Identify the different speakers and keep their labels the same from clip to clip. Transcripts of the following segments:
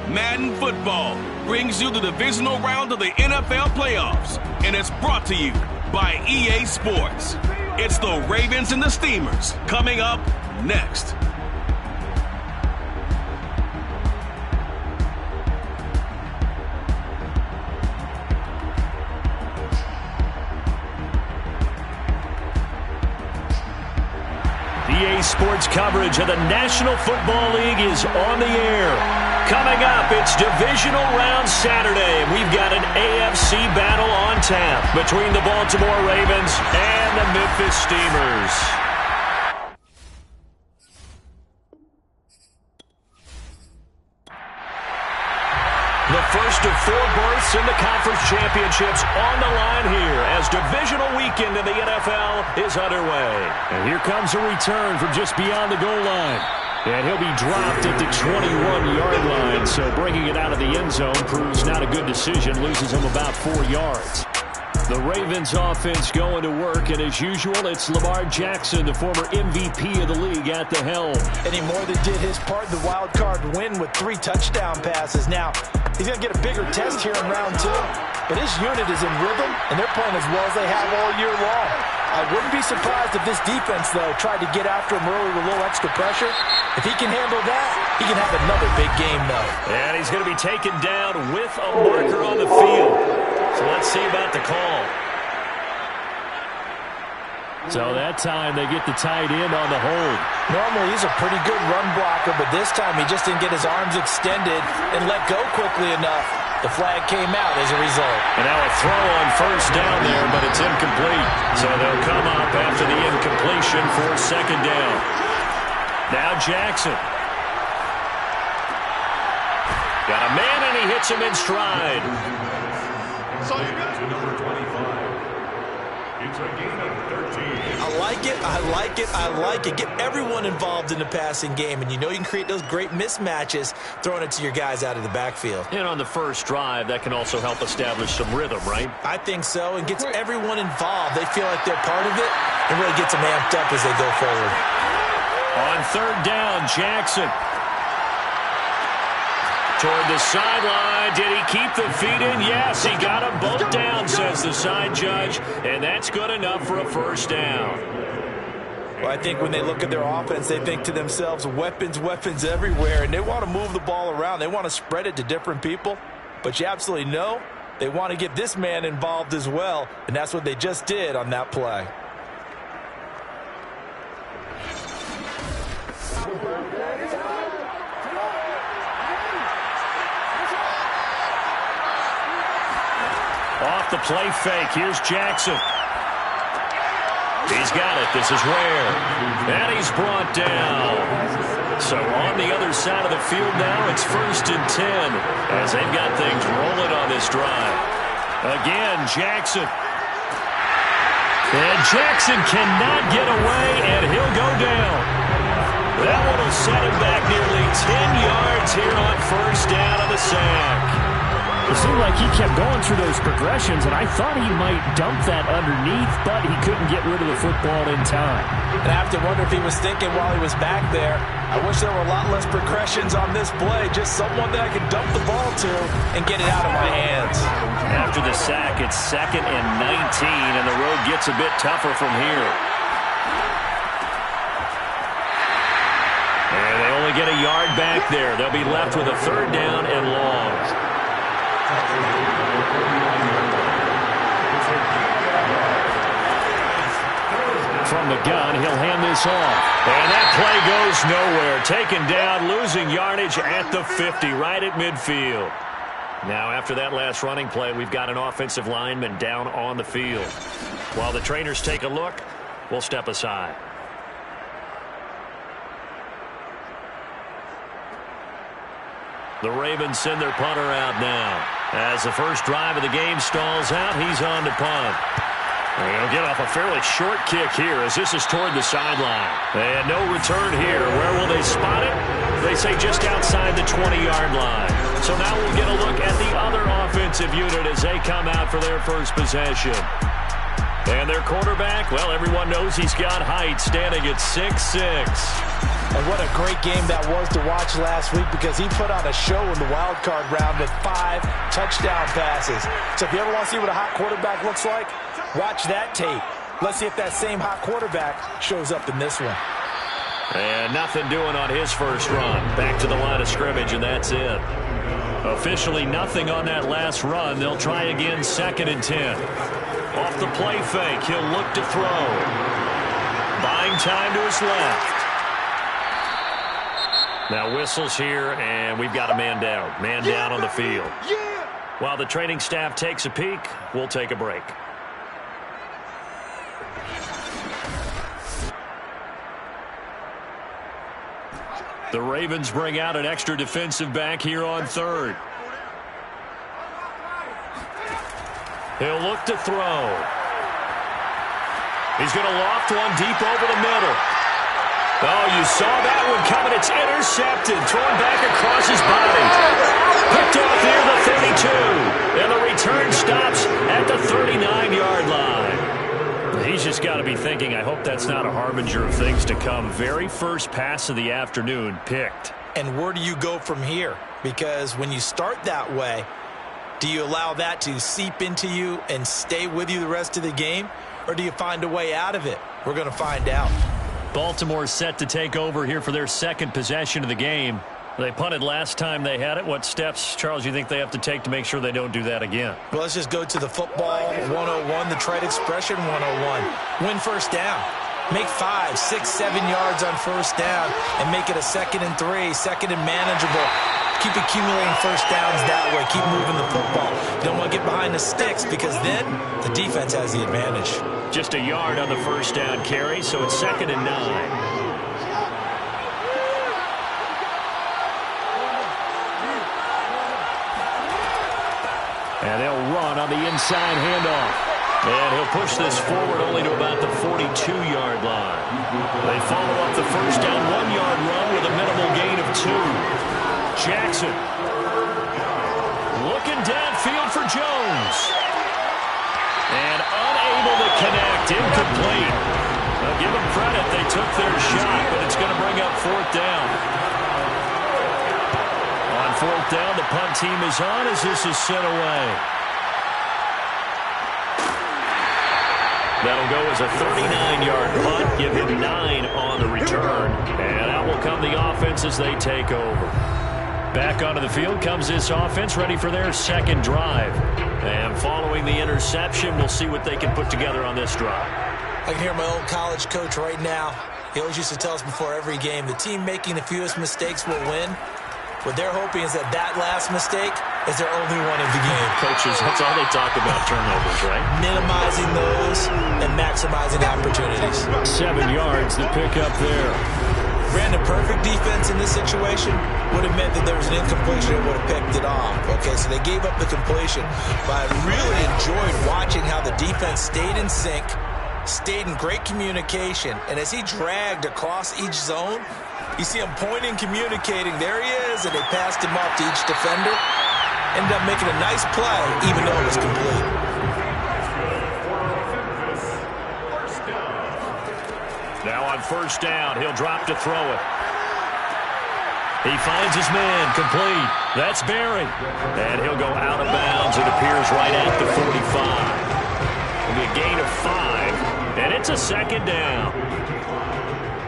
Speaker 1: Madden Football brings you the divisional round of the NFL playoffs, and it's brought to you by EA Sports. It's the Ravens and the Steamers coming up next.
Speaker 2: EA Sports coverage of the National Football League is on the air. Coming up, it's Divisional Round Saturday. We've got an AFC battle on tap between the Baltimore Ravens and the Memphis Steamers. The first of 4 berths in the conference championships on the line here as divisional weekend in the NFL is underway.
Speaker 3: And here comes a return from just beyond the goal line. And he'll be dropped at the 21-yard line, so bringing it out of the end zone proves not a good decision, loses him about 4 yards. The Ravens offense going to work, and as usual, it's Lamar Jackson, the former MVP of the league, at the helm.
Speaker 4: And he more than did his part in the wild card win with 3 touchdown passes. Now, he's going to get a bigger test here in round 2, but his unit is in rhythm, and they're playing as well as they have all year long. I wouldn't be surprised if this defense, though, tried to get after him early with a little extra pressure. If he can handle that, he can have another big game, though.
Speaker 2: And he's going to be taken down with a marker on the field. So let's see about the call.
Speaker 3: So that time they get the tight end on the hold.
Speaker 4: Normally he's a pretty good run blocker, but this time he just didn't get his arms extended and let go quickly enough. The flag came out as a result.
Speaker 2: And now a throw on first down there, but it's incomplete. So they'll come up after the incompletion for second down. Now Jackson. Got a man, and he hits him in stride.
Speaker 5: So you got to number 25. It's a gain of 13.
Speaker 4: I like it, I like it, I like it. Get everyone involved in the passing game, and you know you can create those great mismatches throwing it to your guys out of the backfield.
Speaker 2: And on the first drive, that can also help establish some rhythm, right?
Speaker 4: I think so, and gets everyone involved. They feel like they're part of it, and really gets them amped up as they go forward.
Speaker 2: On third down, Jackson. Toward the sideline. Did he keep the feet in? Yes, he got them both down, says the side judge, and that's good enough for a first down.
Speaker 4: Well, I think when they look at their offense, they think to themselves, weapons, weapons everywhere, and they want to move the ball around. They want to spread it to different people, but you absolutely know they want to get this man involved as well, and that's what they just did on that play.
Speaker 2: Off the play fake, here's Jackson. He's got it, this is Ware. And he's brought down. So on the other side of the field now, it's 1st and 10 as they've got things rolling on this drive. Again, Jackson. And Jackson cannot get away, and he'll go down. That one will set him back nearly 10 yards here on first down on the sack.
Speaker 3: It seemed like he kept going through those progressions, and I thought he might dump that underneath, but he couldn't get rid of the football in time.
Speaker 4: And I have to wonder if he was thinking while he was back there, I wish there were a lot less progressions on this play, just someone that I could dump the ball to and get it out of my hands.
Speaker 2: After the sack, it's 2nd and 19, and the road gets a bit tougher from here. And they only get a yard back there. They'll be left with a 3rd down and long.
Speaker 3: From the gun, he'll hand this off.
Speaker 2: And that play goes nowhere. Taken down, losing yardage at the 50, right at midfield. Now, after that last running play, we've got an offensive lineman down on the field. While the trainers take a look, we'll step aside. The Ravens send their punter out now. As the first drive of the game stalls out, he's on to punt. And he'll get off a fairly short kick here as this is toward the sideline. And no return here. Where will they spot it? They say just outside the 20-yard line. So now we'll get a look at the other offensive unit as they come out for their first possession. And their quarterback, well, everyone knows he's got height, standing at 6'6".
Speaker 4: And what a great game that was to watch last week, because he put on a show in the wild card round with 5 touchdown passes. So if you ever want to see what a hot quarterback looks like, watch that tape. Let's see if that same hot quarterback shows up in this one.
Speaker 2: And nothing doing on his first run. Back to the line of scrimmage, and that's it. Officially nothing on that last run. They'll try again, 2nd and 10. Off the play fake, he'll look to throw. Buying time to his left. Now whistles here, and we've got a man down. Man down on the field. While the training staff takes a peek, we'll take a break. The Ravens bring out an extra defensive back here on 3rd. He'll look to throw. He's going to loft one deep over the middle. Oh, you saw that one coming. It's intercepted. Thrown back across his body. Picked off near the 32. And the return stops at the 39-yard line. He's just got to be thinking, I hope that's not a harbinger of things to come. Very first pass of the afternoon picked.
Speaker 4: And where do you go from here? Because when you start that way, do you allow that to seep into you and stay with you the rest of the game? Or do you find a way out of it? We're going to find out.
Speaker 2: Baltimore set to take over here for their 2nd possession of the game. They punted last time they had it. What steps, Charles, you think they have to take to make sure they don't do that again?
Speaker 4: Well, let's just go to the football 101, the trite expression 101. Win first down. Make 5, 6, 7 yards on first down and make it a 2nd and 3, 2nd and manageable. Keep accumulating first downs that way. Keep moving the football. You don't want to get behind the sticks, because then the defense has the advantage.
Speaker 2: Just a yard on the first down carry, so it's 2nd and 9. And they'll run on the inside handoff. And he'll push this forward only to about the 42-yard line. They follow up the first down 1-yard run with a minimal gain of 2. Jackson looking downfield for Jones. And unable to connect. Incomplete. I'll give them credit. They took their shot, but it's going to bring up 4th down. On 4th down, the punt team is on as this is sent away. That'll go as a 39-yard punt. Give him 9 on the return. And out will come the offense as they take over. Back onto the field comes this offense, ready for their 2nd drive. And following the interception, we'll see what they can put together on this drive.
Speaker 4: I can hear my old college coach right now. He always used to tell us before every game, the team making the fewest mistakes will win. What they're hoping is that last mistake is their only one of the game.
Speaker 2: Coaches, that's all they talk about, turnovers, right?
Speaker 4: Minimizing those and maximizing opportunities.
Speaker 2: 7 yards, the pickup there.
Speaker 4: Ran a perfect defense in this situation would have meant that there was an incompletion and would have picked it off. Okay, so they gave up the completion. But I really enjoyed watching how the defense stayed in sync, stayed in great communication, and as he dragged across each zone, you see him pointing, communicating. There he is, and they passed him off to each defender. Ended up making a nice play, even though it was complete.
Speaker 2: Now on first down, he'll drop to throw it. He finds his man, complete. That's Barry. And he'll go out of bounds. It appears right at the 45. It'll be a gain of 5, and it's a 2nd down.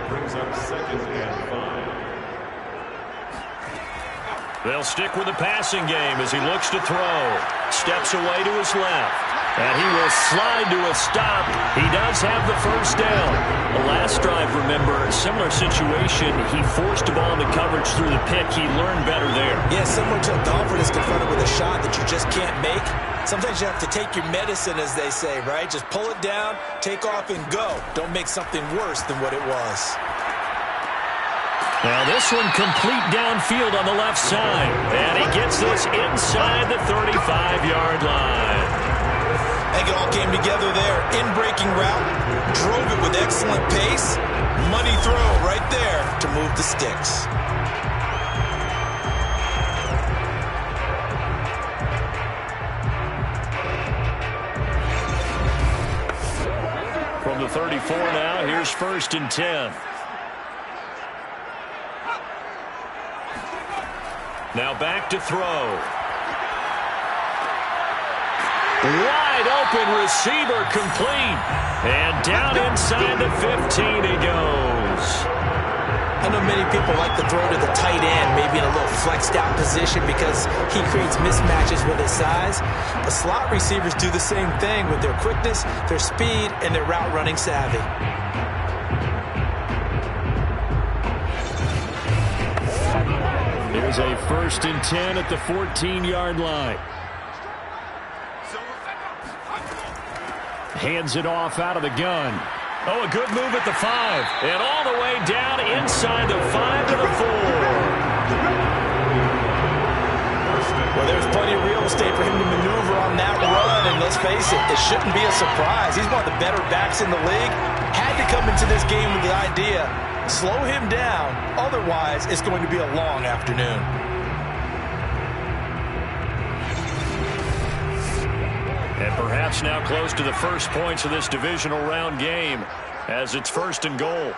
Speaker 5: Brings up 2nd and 5.
Speaker 2: They'll stick with the passing game as he looks to throw. Steps away to his left. And he will slide to a stop. He does have the first down. The last drive, remember, a similar situation. He forced a ball into coverage through the pick. He learned better there.
Speaker 4: Yeah, similar to a golfer that's confronted with a shot that you just can't make. Sometimes you have to take your medicine, as they say, right? Just pull it down, take off, and go. Don't make something worse than what it was.
Speaker 2: Now this one complete downfield on the left side. And he gets this inside the 35-yard line.
Speaker 4: I think it all came together there. In-breaking route, drove it with excellent pace. Money throw right there to move the sticks.
Speaker 2: From the 34 now, here's 1st and 10. Now back to throw. Wide open receiver complete. And down inside the 15 he goes.
Speaker 4: I know many people like to throw to the tight end, maybe in a little flexed out position because he creates mismatches with his size. But slot receivers do the same thing with their quickness, their speed, and their route running savvy.
Speaker 3: There's a 1st and 10 at the 14-yard line. Hands it off out of the gun.
Speaker 2: Oh, a good move at the 5. And all the way down inside the 5 to the 4.
Speaker 4: Well, there's plenty of real estate for him to maneuver on that run. And let's face it, it shouldn't be a surprise. He's one of the better backs in the league. Had to come into this game with the idea, slow him down. Otherwise, it's going to be a long afternoon.
Speaker 2: And perhaps now close to the first points of this divisional round game as it's 1st and goal.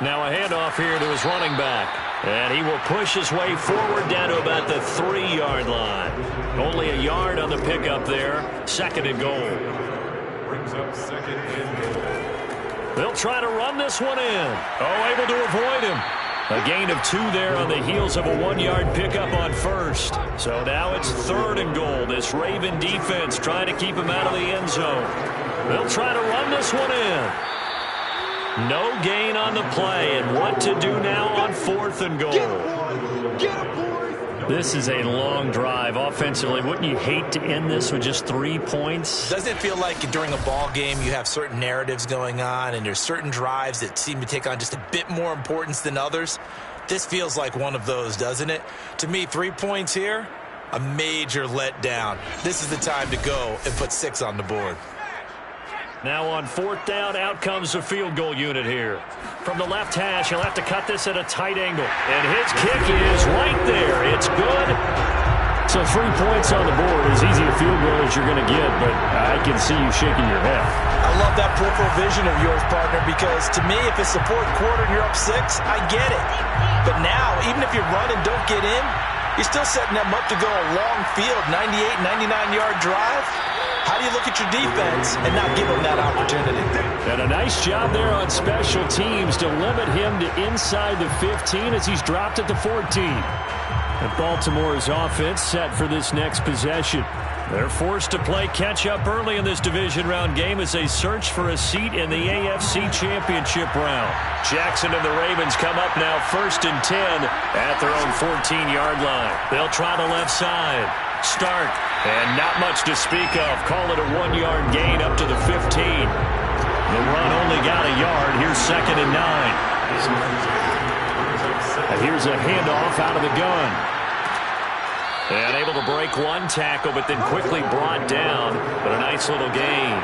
Speaker 2: Now a handoff here to his running back. And he will push his way forward down to about the 3-yard line. Only a yard on the pickup there. 2nd and goal.
Speaker 5: Brings up 2nd and goal.
Speaker 2: They'll try to run this one in. Oh, able to avoid him. A gain of 2 there on the heels of a 1-yard pickup on 1st. So now it's 3rd and goal. This Raven defense trying to keep him out of the end zone. They'll try to run this one in. No gain on the play, and what to do now on 4th and goal. This is a long drive offensively. Wouldn't you hate to end this with just 3 points?
Speaker 4: Doesn't it feel like during a ball game you have certain narratives going on and there's certain drives that seem to take on just a bit more importance than others? This feels like one of those, doesn't it? To me, 3 points here, a major letdown. This is the time to go and put 6 on the board.
Speaker 2: Now on 4th down, out comes the field goal unit here. From the left hash, he'll have to cut this at a tight angle. And his kick is right there. It's good.
Speaker 3: So 3 points on the board, as easy a field goal as you're going to get, but I can see you shaking your head.
Speaker 4: I love that peripheral vision of yours, partner, because to me, if it's the 4th quarter and you're up 6, I get it. But now, even if you run and don't get in, you're still setting them up to go a long field, 98, 99-yard drive. How do you look at your defense and not give them that opportunity?
Speaker 3: And a nice job there on special teams to limit him to inside the 15 as he's dropped at the 14. And Baltimore's offense set for this next possession.
Speaker 2: They're forced to play catch-up early in this division round game as they search for a seat in the AFC Championship round. Jackson and the Ravens come up now 1st and 10 at their own 14-yard line. They'll try the left side. Start. And not much to speak of. Call it a 1-yard gain up to the 15. The run only got a yard. Here's 2nd and 9.
Speaker 3: And here's a handoff out of the gun.
Speaker 2: And able to break one tackle, but then quickly brought down. But a nice little gain.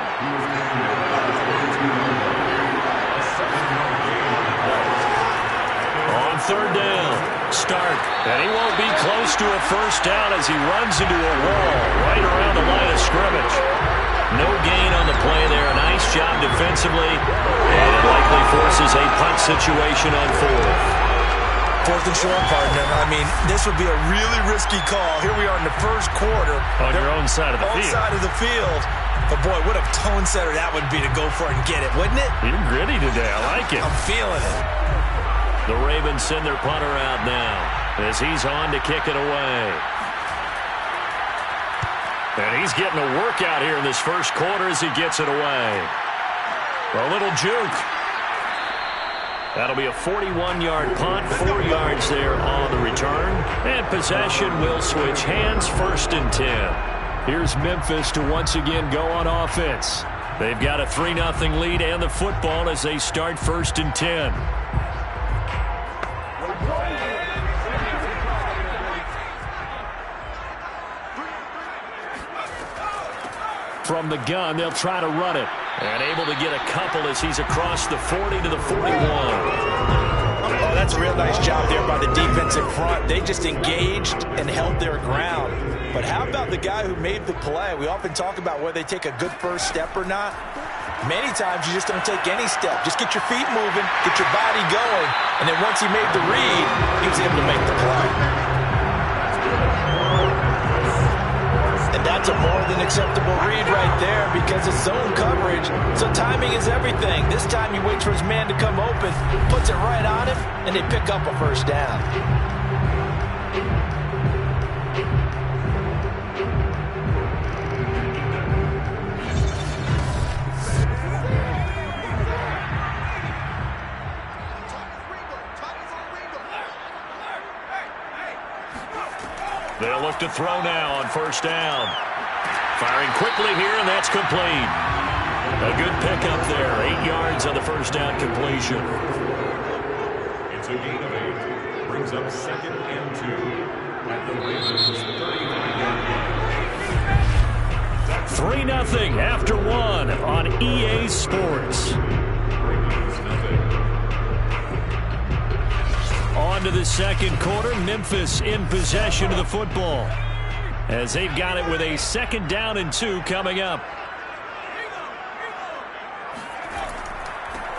Speaker 2: On 3rd down. Start. And he won't be close to a 1st down as he runs into a wall right around the line of scrimmage. No gain on the play there. A nice job defensively. And it likely forces a punt situation on 4th.
Speaker 4: 4th and short, partner. I mean, this would be a really risky call. Here we are in the 1st quarter.
Speaker 2: On your own side of the field.
Speaker 4: Own side of the field. But, boy, what a tone setter that would be to go for it and get it, wouldn't it?
Speaker 2: You're gritty today. I like it.
Speaker 4: I'm feeling it.
Speaker 2: The Ravens send their punter out now as he's on to kick it away. And he's getting a workout here in this 1st quarter as he gets it away. A little juke. That'll be a 41-yard punt, 4 yards there on the return. And possession will switch hands, 1st and 10.
Speaker 3: Here's Memphis to once again go on offense.
Speaker 2: They've got a 3-0 lead and the football as they start 1st and 10.
Speaker 3: From the gun, they'll try to run it.
Speaker 2: And able to get a couple as he's across the 40 to the 41.
Speaker 4: Oh, that's a real nice job there by the defensive front. They just engaged and held their ground. But how about the guy who made the play? We often talk about whether they take a good first step or not. Many times you just don't take any step. Just get your feet moving, get your body going, and then once he made the read, he was able to make the play. And that's a more than acceptable read right there because it's zone coverage, so timing is everything. This time he waits for his man to come open, puts it right on him, and they pick up a first down.
Speaker 2: They'll look to throw now on first down. Firing quickly here, and that's complete. A good pickup there. 8 yards on the first down completion.
Speaker 5: It's a gain of 8. Brings up 2nd and 2 at the Ravens' 39-yard line.
Speaker 3: 3-0 after 1 on EA Sports. On to the second quarter. Memphis in possession of the football as they've got it with a 2nd down and 2 coming up.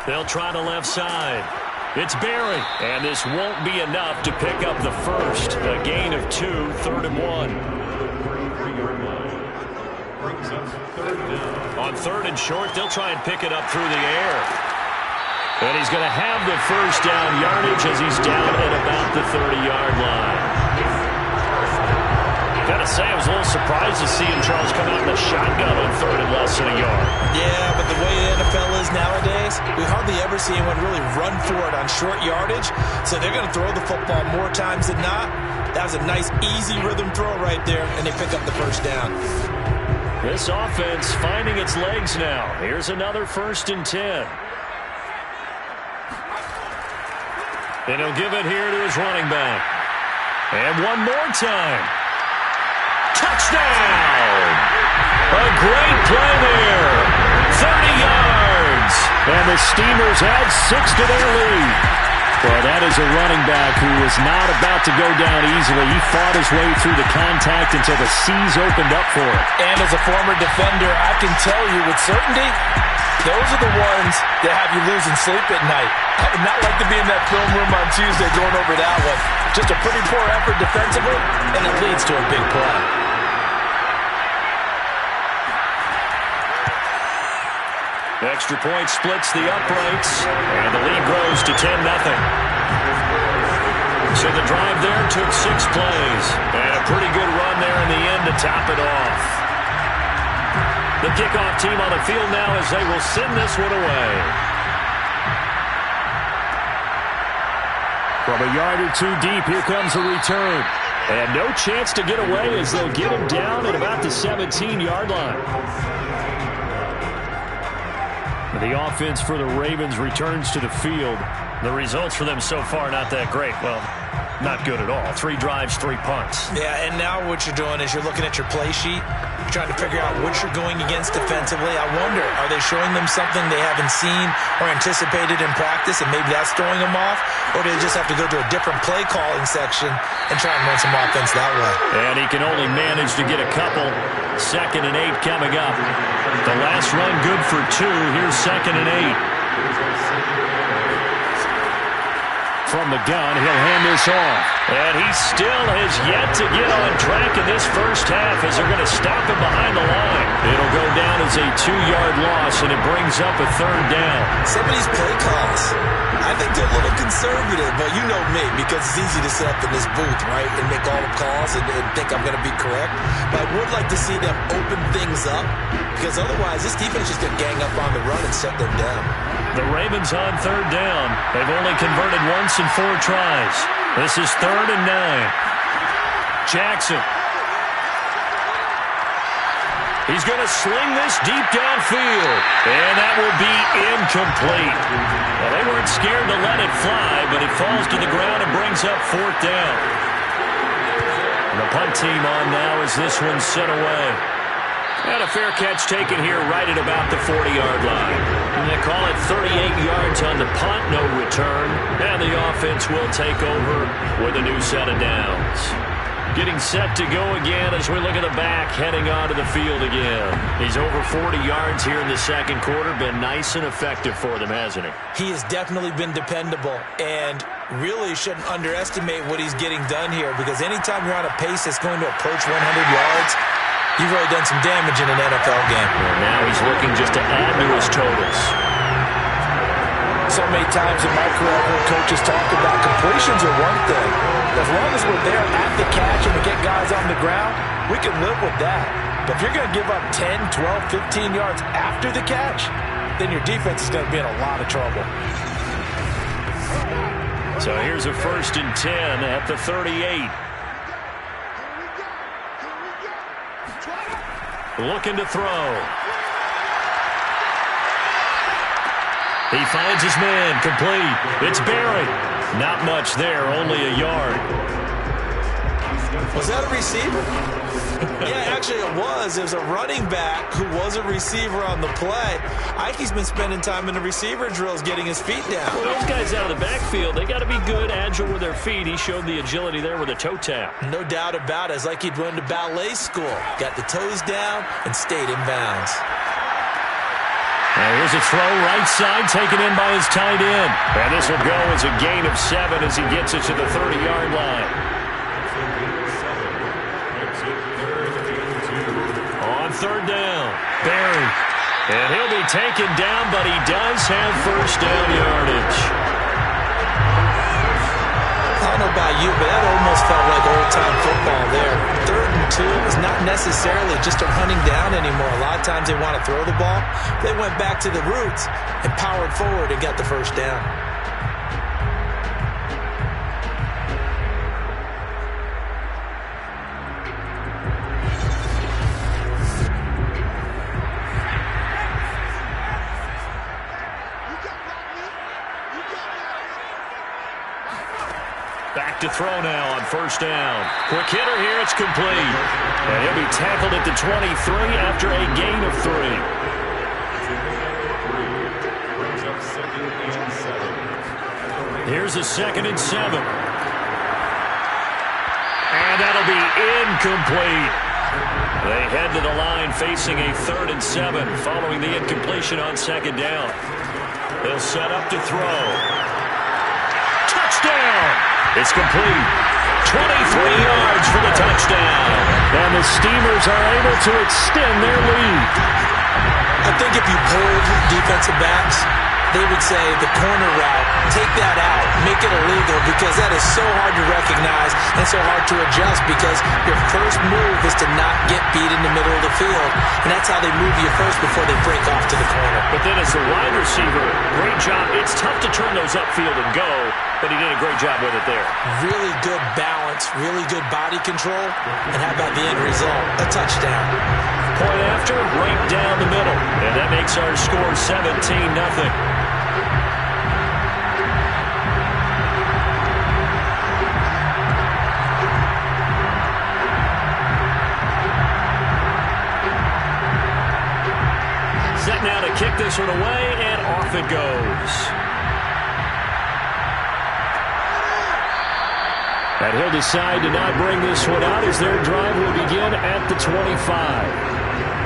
Speaker 3: They'll try the left side. It's Berry, and this won't be enough to pick up the first. A gain of 2, 3rd and 1.
Speaker 5: 33-yard line. Brings up 3rd down.
Speaker 2: On 3rd and short, they'll try and pick it up through the air. And he's going to have the first down yardage as he's down at about the 30-yard line. Gotta say, I was a little surprised to see Charles come out in a shotgun on 3rd and less than a yard.
Speaker 4: Yeah, but the way the NFL is nowadays, we hardly ever see anyone really run for it on short yardage. So they're going to throw the football more times than not. That was a nice, easy rhythm throw right there, and they pick up the first down.
Speaker 3: This offense finding its legs now. Here's another 1st and 10.
Speaker 2: And he'll give it here to his running back. And one more time. Touchdown! A great play there. 30 yards.
Speaker 3: And the Steamers add 6 to their lead. Well, that is a running back who was not about to go down easily. He fought his way through the contact until the seas opened up for him.
Speaker 4: And as a former defender, I can tell you with certainty, those are the ones that have you losing sleep at night. I would not like to be in that film room on Tuesday going over that one. Just a pretty poor effort defensively, and it leads to a big play.
Speaker 2: Extra point splits the uprights, and the lead grows to 10-0. So the drive there took 6 plays, and a pretty good run there in the end to top it off. The kickoff team on the field now as they will send this one away.
Speaker 3: From a yard or 2 deep, here comes a return. And no chance to get away as they'll get him down at about the 17-yard line. The offense for the Ravens returns to the field.
Speaker 2: The results for them so far not that great. Well, not good at all. 3 drives, 3 punts.
Speaker 4: Yeah, and now what you're doing is you're looking at your play sheet. You're trying to figure out what you're going against defensively. I wonder, are they showing them something they haven't seen or anticipated in practice, and maybe that's throwing them off? Or do they just have to go to a different play calling section and try and run some offense that way?
Speaker 2: And he can only manage to get a couple. 2nd and 8 coming up. The last run good for 2. Here's 2nd and 8.
Speaker 3: From the gun, he'll hand this off.
Speaker 2: And he still has yet to get on track in this first half as they're going to stop him behind the line. It'll go down as a 2-yard loss, and it brings up a 3rd down.
Speaker 4: Some of these play calls, I think they're a little conservative, but you know me, because it's easy to sit up in this booth, right, and make all the calls and think I'm going to be correct. But I would like to see them open things up, because otherwise this defense is going to gang up on the run and set them down.
Speaker 2: The Ravens on 3rd down. They've only converted once in 4 tries. This is 3rd and 9. Jackson. He's going to sling this deep downfield. And that will be incomplete. Well, they weren't scared to let it fly, but it falls to the ground and brings up 4th down. And the punt team on now as this one's set away. And a fair catch taken here right at about the 40-yard line. And they call it 38 yards on the punt, no return. And the offense will take over with a new set of downs. Getting set to go again as we look at the back, heading onto the field again. He's over 40 yards here in the second quarter. Been nice and effective for them, hasn't he?
Speaker 4: He has definitely been dependable, and really shouldn't underestimate what he's getting done here, because anytime you're on a pace that's going to approach 100 yards, you've really done some damage in an NFL game.
Speaker 2: And now he's looking just to add to his totals.
Speaker 4: So many times in my career, I've heard coaches talk about completions are one thing. As long as we're there at the catch and we get guys on the ground, we can live with that. But if you're going to give up 10, 12, 15 yards after the catch, then your defense is going to be in a lot of trouble.
Speaker 2: So here's a 1st and 10 at the 38. Looking to throw. He finds his man, complete. It's Barry. Not much there, only a yard.
Speaker 4: Was that a receiver? Yeah, actually it was. It was a running back who was a receiver on the play. Ike's been spending time in the receiver drills getting his feet down.
Speaker 2: Well, those guys out of the backfield, they got to be good, agile with their feet. He showed the agility there with a toe tap.
Speaker 4: No doubt about it. It's like he'd run to ballet school. Got the toes down and stayed in bounds.
Speaker 2: And here's a throw right side taken in by his tight end. And this will go as a gain of 7 as he gets it to the 30-yard line. On 3rd down, Barry. And he'll be taken down, but he does have 1st down yardage.
Speaker 4: I don't know about you, but that almost felt like old-time football there. 3rd and 2 is not necessarily just a running down anymore. A lot of times they want to throw the ball. They went back to the roots and powered forward and got the 1st down.
Speaker 2: Back to throw now on 1st down. Quick hitter here, it's complete. And he'll be tackled at the 23 after a gain of 3. Here's a 2nd and 7. And that'll be incomplete. They head to the line facing a 3rd and 7 following the incompletion on 2nd down. They'll set up to throw. Touchdown! It's complete. 23 yards for the touchdown.
Speaker 3: And the Steamers are able to extend their lead.
Speaker 4: I think if you pulled defensive backs, they would say the corner route, take that out, make it illegal, because that is so hard to recognize and so hard to adjust, because your first move is to not get beat in the middle of the field. And that's how they move you first before they break off to the corner.
Speaker 2: But then as the wide receiver, great job. It's tough to turn those upfield and go, but he did a great job with it there.
Speaker 4: Really good balance, really good body control. And how about the end result? A touchdown.
Speaker 2: Point after, right down the middle. And that makes our score 17-0. Set now to kick this one away, and off it goes.
Speaker 3: And he'll decide to not bring this one out as their drive will begin at the 25.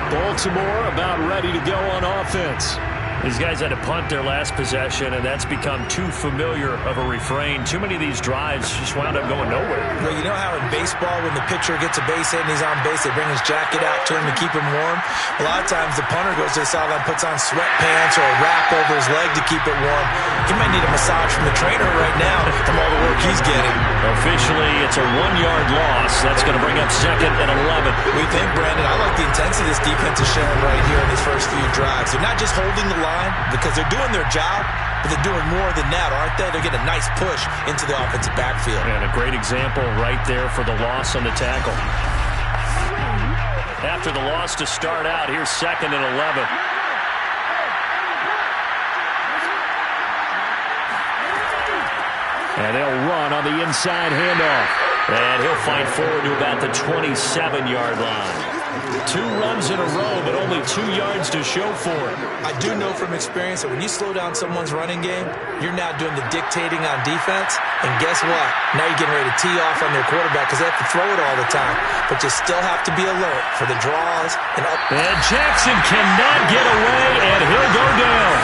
Speaker 3: Baltimore about ready to go on offense.
Speaker 2: These guys had to punt their last possession, and that's become too familiar of a refrain. Too many of these drives just wound up going nowhere.
Speaker 4: Well, you know how in baseball, when the pitcher gets a base hit and he's on base, they bring his jacket out to him to keep him warm? A lot of times the punter goes to the sideline, puts on sweatpants or a wrap over his leg to keep it warm. He might need a massage from the trainer right now from all the work he's getting.
Speaker 2: Officially, it's a 1-yard loss. That's going to bring up 2nd and 11.
Speaker 4: We think, Brandon, I like the intensity this defense is showing right here in these first few drives. They're not just holding the line because they're doing their job, but they're doing more than that, aren't they? They're getting a nice push into the offensive backfield.
Speaker 2: And a great example right there for the loss on the tackle. After the loss to start out, here's 2nd and 11.
Speaker 3: And they'll run on the inside handoff.
Speaker 2: And he'll fight forward to about the 27-yard line.
Speaker 3: 2 runs in a row, but only 2 yards to show for it.
Speaker 4: I do know from experience that when you slow down someone's running game, you're now doing the dictating on defense. And guess what? Now you're getting ready to tee off on their quarterback because they have to throw it all the time. But you still have to be alert for the draws. And
Speaker 3: Jackson cannot get away, and he'll go down.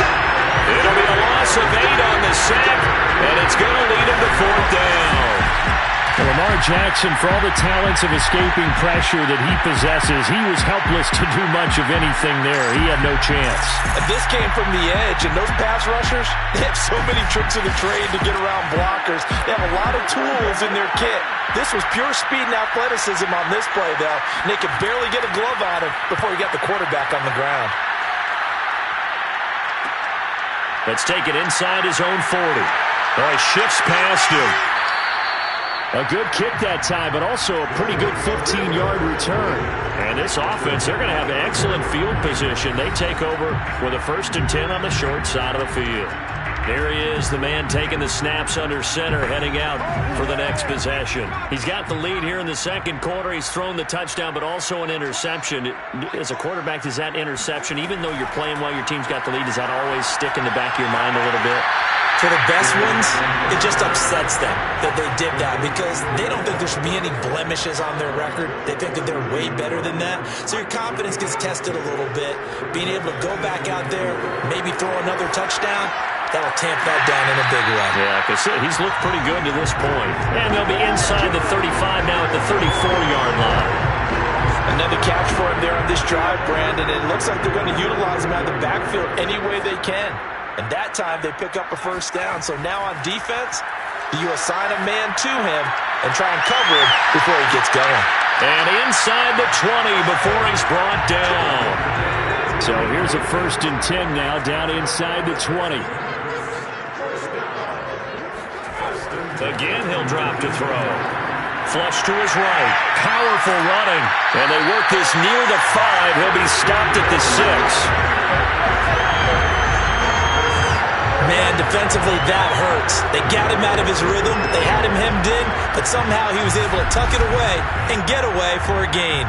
Speaker 2: It'll be a loss of 8 on the sack, and it's going to lead him to 4th down.
Speaker 3: Lamar Jackson, for all the talents of escaping pressure that he possesses, he was helpless to do much of anything there. He had no chance.
Speaker 4: And this came from the edge, and those pass rushers, they have so many tricks of the trade to get around blockers. They have a lot of tools in their kit. This was pure speed and athleticism on this play, though, and they could barely get a glove on him before he got the quarterback on the ground.
Speaker 2: Let's take it inside his own 40. Oh, he shifts past him.
Speaker 3: A good kick that time, but also a pretty good 15-yard return.
Speaker 2: And this offense, they're going to have excellent field position. They take over with a 1st and 10 on the short side of the field. There he is, the man taking the snaps under center, heading out for the next possession. He's got the lead here in the 2nd quarter. He's thrown the touchdown, but also an interception. As a quarterback, does that interception, even though you're playing while your team's got the lead, does that always stick in the back of your mind a little bit?
Speaker 4: For the best ones, it just upsets them that they did that because they don't think there should be any blemishes on their record. They think that they're way better than that. So your confidence gets tested a little bit. Being able to go back out there, maybe throw another touchdown, that'll tamp that down in a big way.
Speaker 2: Yeah, because he's looked pretty good to this point. And they'll be inside the 35 now at the 34-yard line.
Speaker 4: Another catch for him there on this drive, Brandon. And it looks like they're going to utilize him out of the backfield any way they can. And that time they pick up a 1st down. So now on defense, you assign a man to him and try and cover him before he gets going.
Speaker 2: And inside the 20 before he's brought down.
Speaker 3: So here's a 1st and 10 now, down inside the 20.
Speaker 2: Again, he'll drop to throw. Flush to his right. Powerful running. And they work this near the 5. He'll be stopped at the 6.
Speaker 4: Man, defensively, that hurts. They got him out of his rhythm. They had him hemmed in, but somehow he was able to tuck it away and get away for a gain.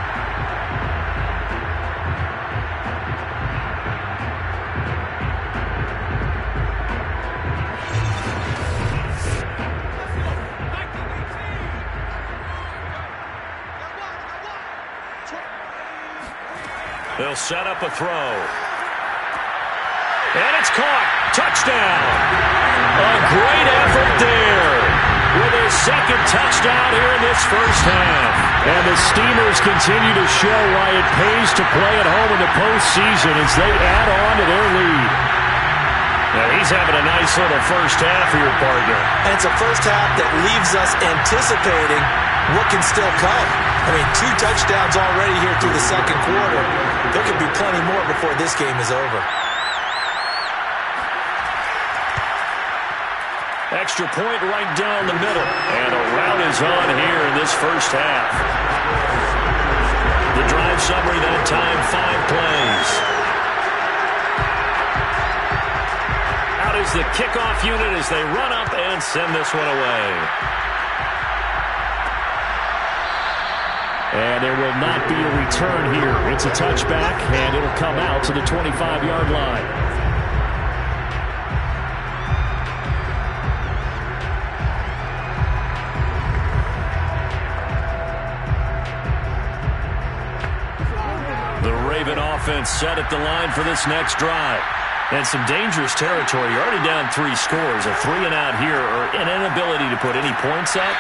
Speaker 2: They'll set up a throw. And it's caught. Touchdown. A great effort there with his 2nd touchdown here in this 1st half.
Speaker 3: And the Steamers continue to show why it pays to play at home in the postseason as they add on to their lead.
Speaker 2: Now he's having a nice little 1st half for your partner.
Speaker 4: And it's a 1st half that leaves us anticipating what can still come. I mean, 2 touchdowns already here through the 2nd quarter. There could be plenty more before this game is over.
Speaker 2: Extra point right down the middle. And a rout is on here in this 1st half. The drive summary that time, 5 plays. Out is the kickoff unit as they run up and send this one away.
Speaker 3: And there will not be a return here. It's a touchback, and it'll come out to the 25-yard line.
Speaker 2: The Raven offense set at the line for this next drive. And some dangerous territory. You're already down 3 scores. A 3-and-out here, or an inability to put any points up.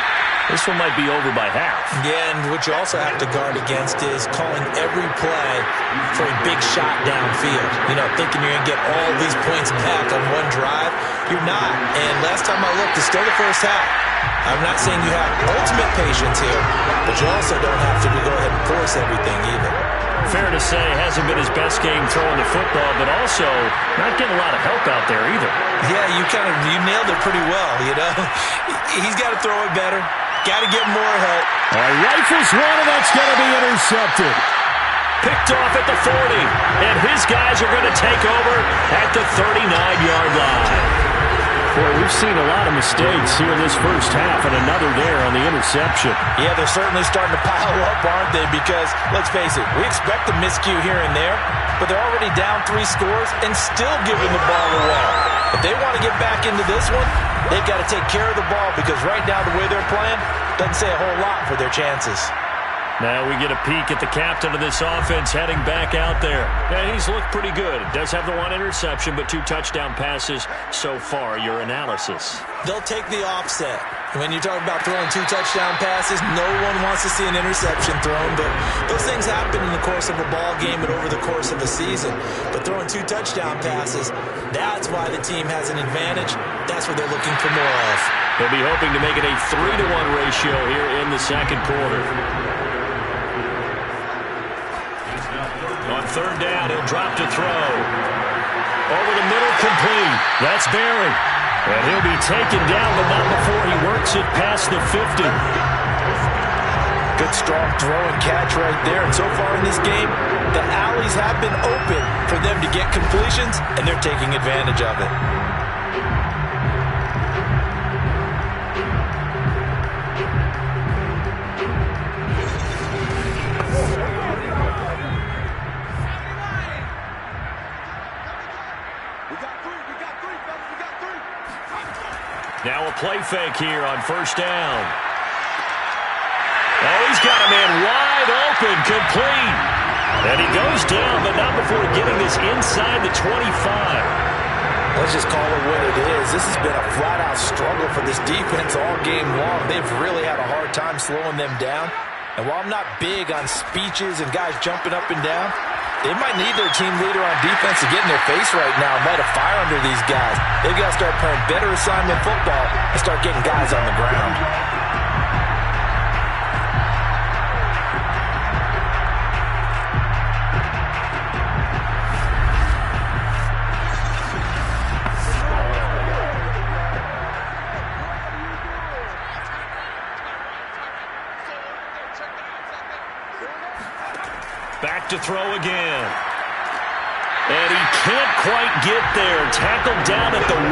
Speaker 2: This one might be over by half.
Speaker 4: Yeah, and what you also have to guard against is calling every play for a big shot downfield. You know, thinking you're going to get all these points back on one drive. You're not. And last time I looked, it's still the 1st half. I'm not saying you have ultimate patience here, but you also don't have to go ahead and force everything either.
Speaker 2: Fair to say, hasn't been his best game throwing the football, but also not getting a lot of help out there either.
Speaker 4: Yeah, you nailed it pretty well, you know. He's got to throw it better. Got to get more help.
Speaker 3: Rifles one, and that's going to be intercepted.
Speaker 2: Picked off at the 40, and his guys are going to take over at the 39-yard line.
Speaker 3: Boy, we've seen a lot of mistakes here in this first half, and another there on the interception.
Speaker 4: Yeah, they're certainly starting to pile up, aren't they? Because, let's face it, we expect a miscue here and there, but they're already down 3 scores and still giving the ball away. If they want to get back into this one, they've got to take care of the ball, because right now the way they're playing doesn't say a whole lot for their chances.
Speaker 2: Now we get a peek at the captain of this offense heading back out there. Yeah, he's looked pretty good. Does have the 1 interception, but 2 touchdown passes so far. Your analysis?
Speaker 4: They'll take the offset. When you talk about throwing 2 touchdown passes, no one wants to see an interception thrown, but those things happen in the course of a ball game and over the course of a season. But throwing 2 touchdown passes, that's why the team has an advantage. That's what they're looking for more of.
Speaker 2: They'll be hoping to make it a 3-to-1 ratio here in the second quarter. On 3rd down, he'll drop to throw. Over the middle, complete. That's Barry. And he'll be taken down, but not before he works it past the 50.
Speaker 4: Good, strong throw and catch right there. And so far in this game, the alleys have been open for them to get completions, and they're taking advantage of it.
Speaker 2: Now a play fake here on 1st down. Oh, he's got a man wide open, complete. And he goes down, but not before getting this inside the 25.
Speaker 4: Let's just call it what it is. This has been a flat-out struggle for this defense all game long. They've really had a hard time slowing them down. And while I'm not big on speeches and guys jumping up and down, they might need their team leader on defense to get in their face right now and light a fire under these guys. They've got to start playing better assignment football and start getting guys on the ground.
Speaker 2: Back to throw again. And he can't quite get there. Tackled down at the 1.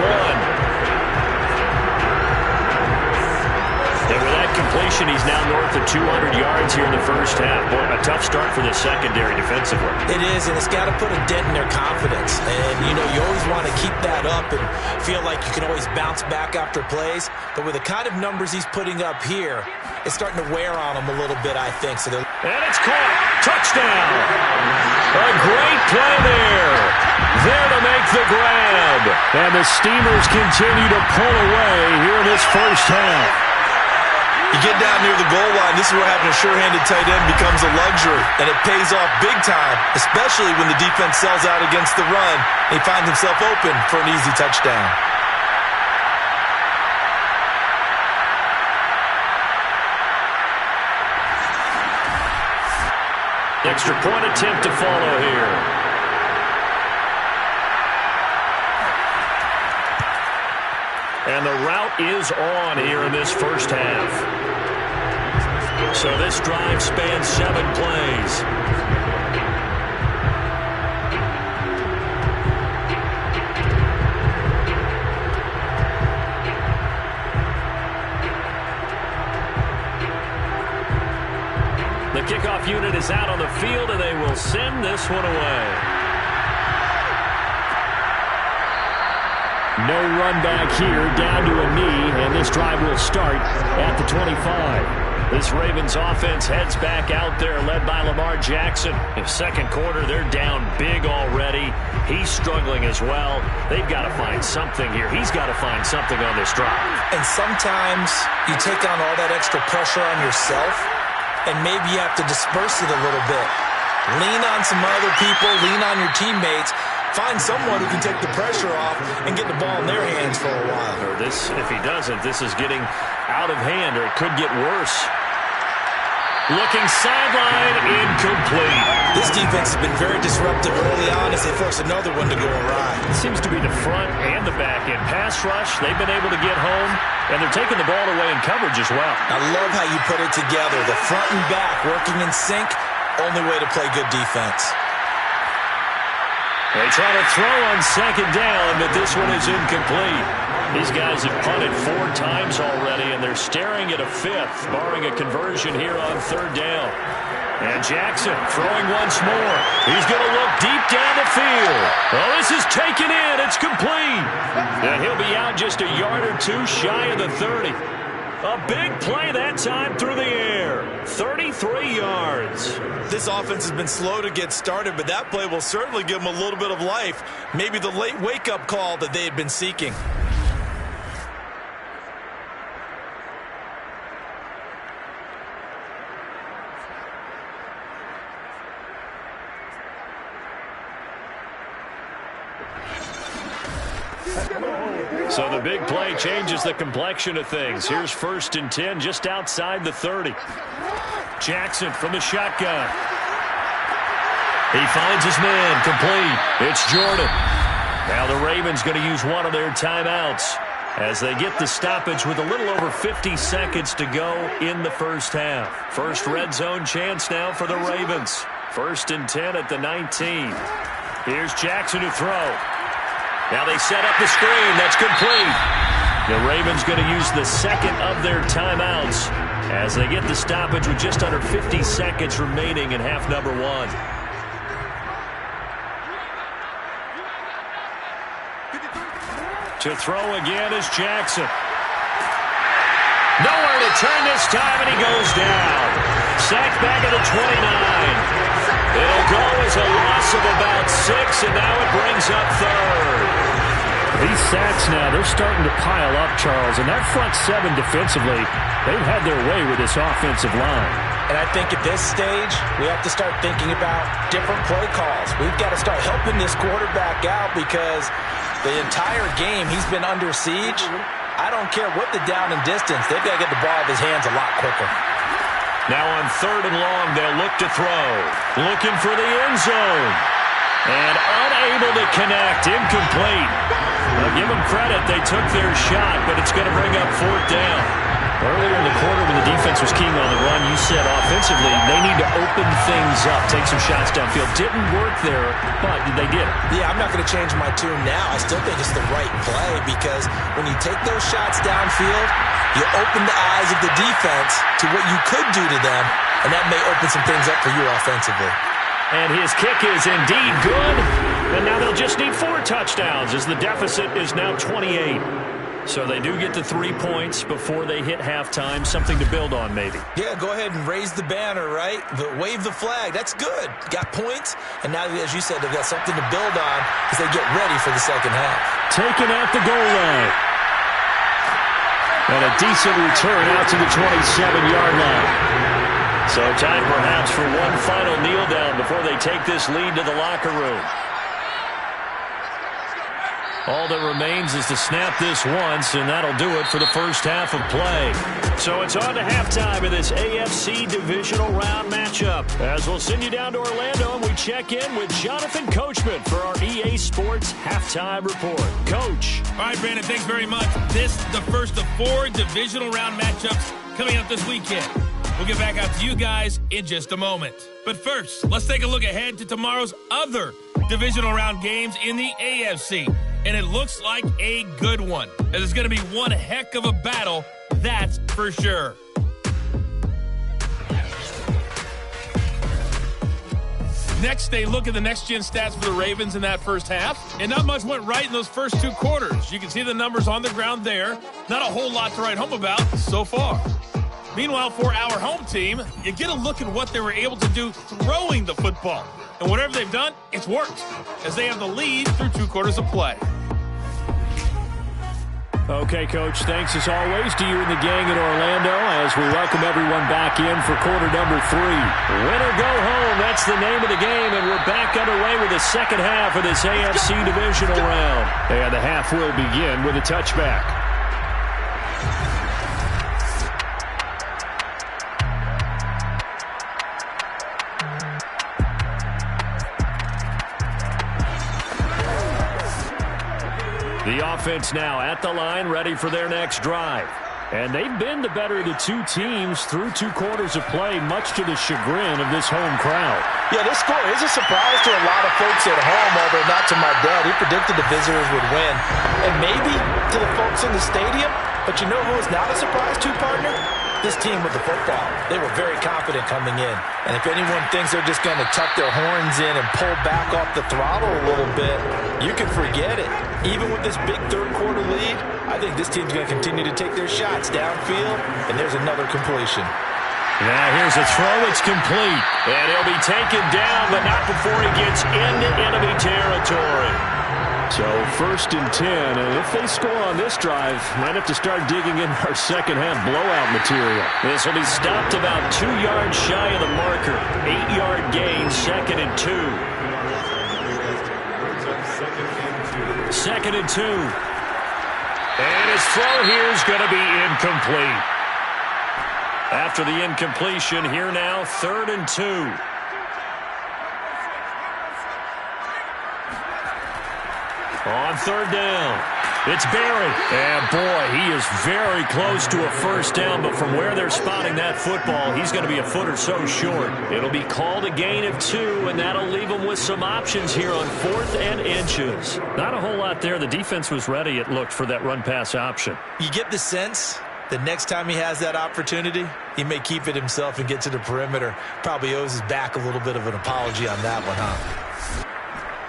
Speaker 2: And with that completion, he's now north of 200 yards here in the first half. Boy, a tough start for the secondary defensively.
Speaker 4: It is, and it's got to put a dent in their confidence. And, you know, you always want to keep that up and feel like you can always bounce back after plays. But with the kind of numbers he's putting up here, it's starting to wear on them a little bit, I think.
Speaker 2: And it's caught. Touchdown. A great play there. There to make the grab.
Speaker 3: And the Steamers continue to pull away here in this first half.
Speaker 4: You get down near the goal line, this is where having a sure-handed tight end becomes a luxury, and it pays off big time, especially when the defense sells out against the run. He finds himself open for an easy touchdown.
Speaker 2: Extra point attempt to follow here. And the route is on here in this first half. So this drive spans 7 plays. The kickoff unit is out on the field, and they will send this one away.
Speaker 3: No run back here, down to a knee, and this drive will start at the 25.
Speaker 2: This Ravens offense heads back out there, led by Lamar Jackson. In second quarter, they're down big already. He's struggling as well. They've got to find something here. He's got to find something on this drive.
Speaker 4: And sometimes you take on all that extra pressure on yourself, and maybe you have to disperse it a little bit. Lean on some other people, lean on your teammates. Find someone who can take the pressure off and get the ball in their hands for a while.
Speaker 2: Or this, if he doesn't, this is getting out of hand, or it could get worse. Looking sideline, incomplete.
Speaker 4: This defense has been very disruptive early on as they force another one to go awry.
Speaker 2: It seems to be the front and the back end. Pass rush, they've been able to get home, and they're taking the ball away in coverage as well.
Speaker 4: I love how you put it together. The front and back working in sync, only way to play good defense.
Speaker 2: They try to throw on second down, but this one is incomplete. These guys have punted 4 times already, and they're staring at a 5th, barring a conversion here on 3rd down. And Jackson throwing once more. He's going to look deep down the field. Oh, this is taken in. It's complete. And he'll be out just a yard or 2 shy of the 30. A big play that time through the air. 33 yards.
Speaker 4: This offense has been slow to get started, but that play will certainly give them a little bit of life. Maybe the late wake-up call that they had been seeking.
Speaker 2: So the big play changes the complexion of things. Here's 1st and 10 just outside the 30. Jackson from the shotgun. He finds his man complete. It's Jordan. Now the Ravens going to use one of their timeouts as they get the stoppage with a little over 50 seconds to go in the first half. First red zone chance now for the Ravens. 1st and 10 at the 19. Here's Jackson to throw. Now they set up the screen. That's complete. The Ravens going to use the second of their timeouts as they get the stoppage with just under 50 seconds remaining in half number 1. To throw again is Jackson. Nowhere to turn this time, and he goes down. Sacked back at the 29. It'll go as a loss of about 6, and now it brings up 3rd.
Speaker 3: These sacks now, they're starting to pile up, Charles. And that front 7 defensively, they've had their way with this offensive line.
Speaker 4: And I think at this stage, we have to start thinking about different play calls. We've got to start helping this quarterback out because the entire game he's been under siege. I don't care what the down and distance. They've got to get the ball out of his hands a lot quicker.
Speaker 2: Now on 3rd and long, they'll look to throw. Looking for the end zone. And unable to connect. Incomplete. Now give them credit. They took their shot, but it's going to bring up 4th down. Earlier in the quarter when the defense was keying on the run, you said offensively they need to open things up, take some shots downfield. Didn't work there, but they did it.
Speaker 4: Yeah, I'm not going to change my tune now. I still think it's the right play because when you take those shots downfield, you open the eyes of the defense to what you could do to them, and that may open some things up for you offensively.
Speaker 2: And his kick is indeed good, and now they'll just need 4 touchdowns as the deficit is now 28. So they do get the 3 points before they hit halftime. Something to build on, maybe.
Speaker 4: Yeah, go ahead and raise the banner, right? Wave the flag. That's good. Got points, and now, as you said, they've got something to build on as they get ready for the second half.
Speaker 3: Taken at the goal line. And a decent return out to the 27-yard line.
Speaker 2: So time perhaps for one final kneel down before they take this lead to the locker room. All that remains is to snap this once, and that'll do it for the first half of play. So it's on to halftime of this AFC divisional round matchup. As we'll send you down to Orlando, and we check in with Jonathan Coachman for our EA Sports halftime report. Coach.
Speaker 1: All right, Brandon, thanks very much. This is the first of 4 divisional round matchups coming up this weekend. We'll get back out to you guys in just a moment. But first, let's take a look ahead to tomorrow's other divisional round games in the AFC. And it looks like a good one, as it's going to be one heck of a battle, that's for sure. Next, they look at the next-gen stats for the Ravens in that first half, and not much went right in those first 2 quarters. You can see the numbers on the ground there. Not a whole lot to write home about so far. Meanwhile, for our home team, you get a look at what they were able to do throwing the football. And whatever they've done, it's worked, as they have the lead through 2 quarters of play.
Speaker 3: Okay, Coach, thanks as always to you and the gang in Orlando as we welcome everyone back in for quarter number 3.
Speaker 2: Win or go home, that's the name of the game, and we're back underway with the second half of this AFC divisional round.
Speaker 3: And the half will begin with a touchback.
Speaker 2: The offense now at the line, ready for their next drive.
Speaker 3: And they've been the better of the two teams through 2 quarters of play, much to the chagrin of this home crowd.
Speaker 4: Yeah, this score is a surprise to a lot of folks at home, although not to my dad. He predicted the visitors would win. And maybe to the folks in the stadium. But you know who is not a surprise to, partner? This team with the football. They were very confident coming in. And if anyone thinks they're just going to tuck their horns in and pull back off the throttle a little bit, you can forget it. Even with this big third-quarter lead, I think this team's going to continue to take their shots downfield, and there's another completion.
Speaker 3: Now here's a throw. It's complete.
Speaker 2: And he'll be taken down, but not before he gets into enemy territory.
Speaker 3: So 1st and 10, and if they score on this drive, might have to start digging in our second-half blowout material.
Speaker 2: This will be stopped about 2 yards shy of the marker. 8-yard gain, 2nd and 2. 2nd and 2. And his throw here is going to be incomplete. After the incompletion, here now, 3rd and 2. On 3rd down, it's Barry. And boy, he is very close to a first down, but from where they're spotting that football, he's going to be a foot or so short. It'll be called a gain of 2, and that'll leave him with some options here on 4th and inches. Not a whole lot there. The defense was ready, it looked, for that run-pass option.
Speaker 4: You get the sense that next time he has that opportunity, he may keep it himself and get to the perimeter. Probably owes his back a little bit of an apology on that one, huh?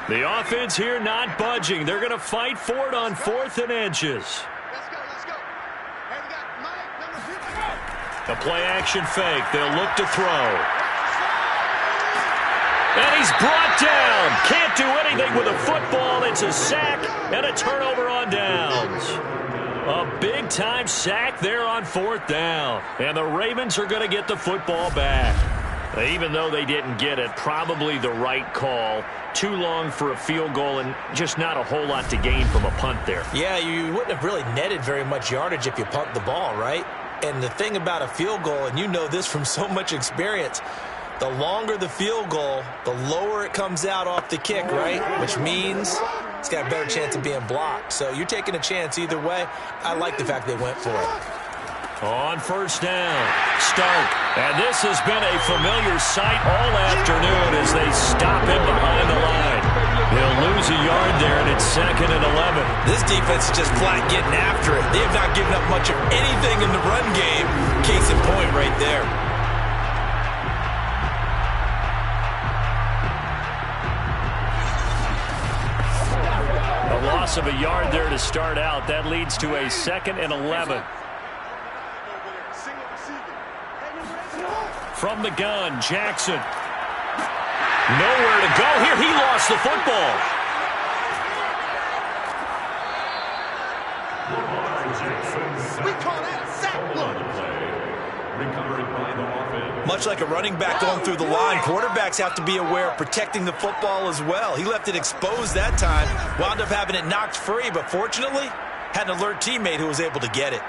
Speaker 2: The offense here not budging. They're going to fight for it on 4th and inches.
Speaker 6: Let's go. Hey, we got Mike, number 3.
Speaker 2: A play-action fake. They'll look to throw. And he's brought down. Can't do anything with a football. It's a sack and a turnover on downs. A big-time sack there on 4th down. And the Ravens are going to get the football back. Even though they didn't get it, probably the right call. Too long for a field goal and just not a whole lot to gain from a punt there.
Speaker 4: Yeah, you wouldn't have really netted very much yardage if you punt the ball, right? And the thing about a field goal, and you know this from so much experience, the longer the field goal, the lower it comes out off the kick, right? Which means it's got a better chance of being blocked. So you're taking a chance either way. I like the fact they went for it.
Speaker 2: On 1st down, start. And this has been a familiar sight all afternoon as they stop him behind the line. They'll lose a yard there, and it's 2nd and 11.
Speaker 4: This defense is just flat getting after it. They have not given up much of anything in the run game. Case in point right there.
Speaker 2: A loss of a yard there to start out. That leads to a 2nd and 11. From the gun, Jackson. Nowhere to go here. He lost the football.
Speaker 6: We call that sack block.
Speaker 4: Much like a running back going through the line, quarterbacks have to be aware of protecting the football as well. He left it exposed that time, wound up having it knocked free, but fortunately, had an alert teammate who was able to get it.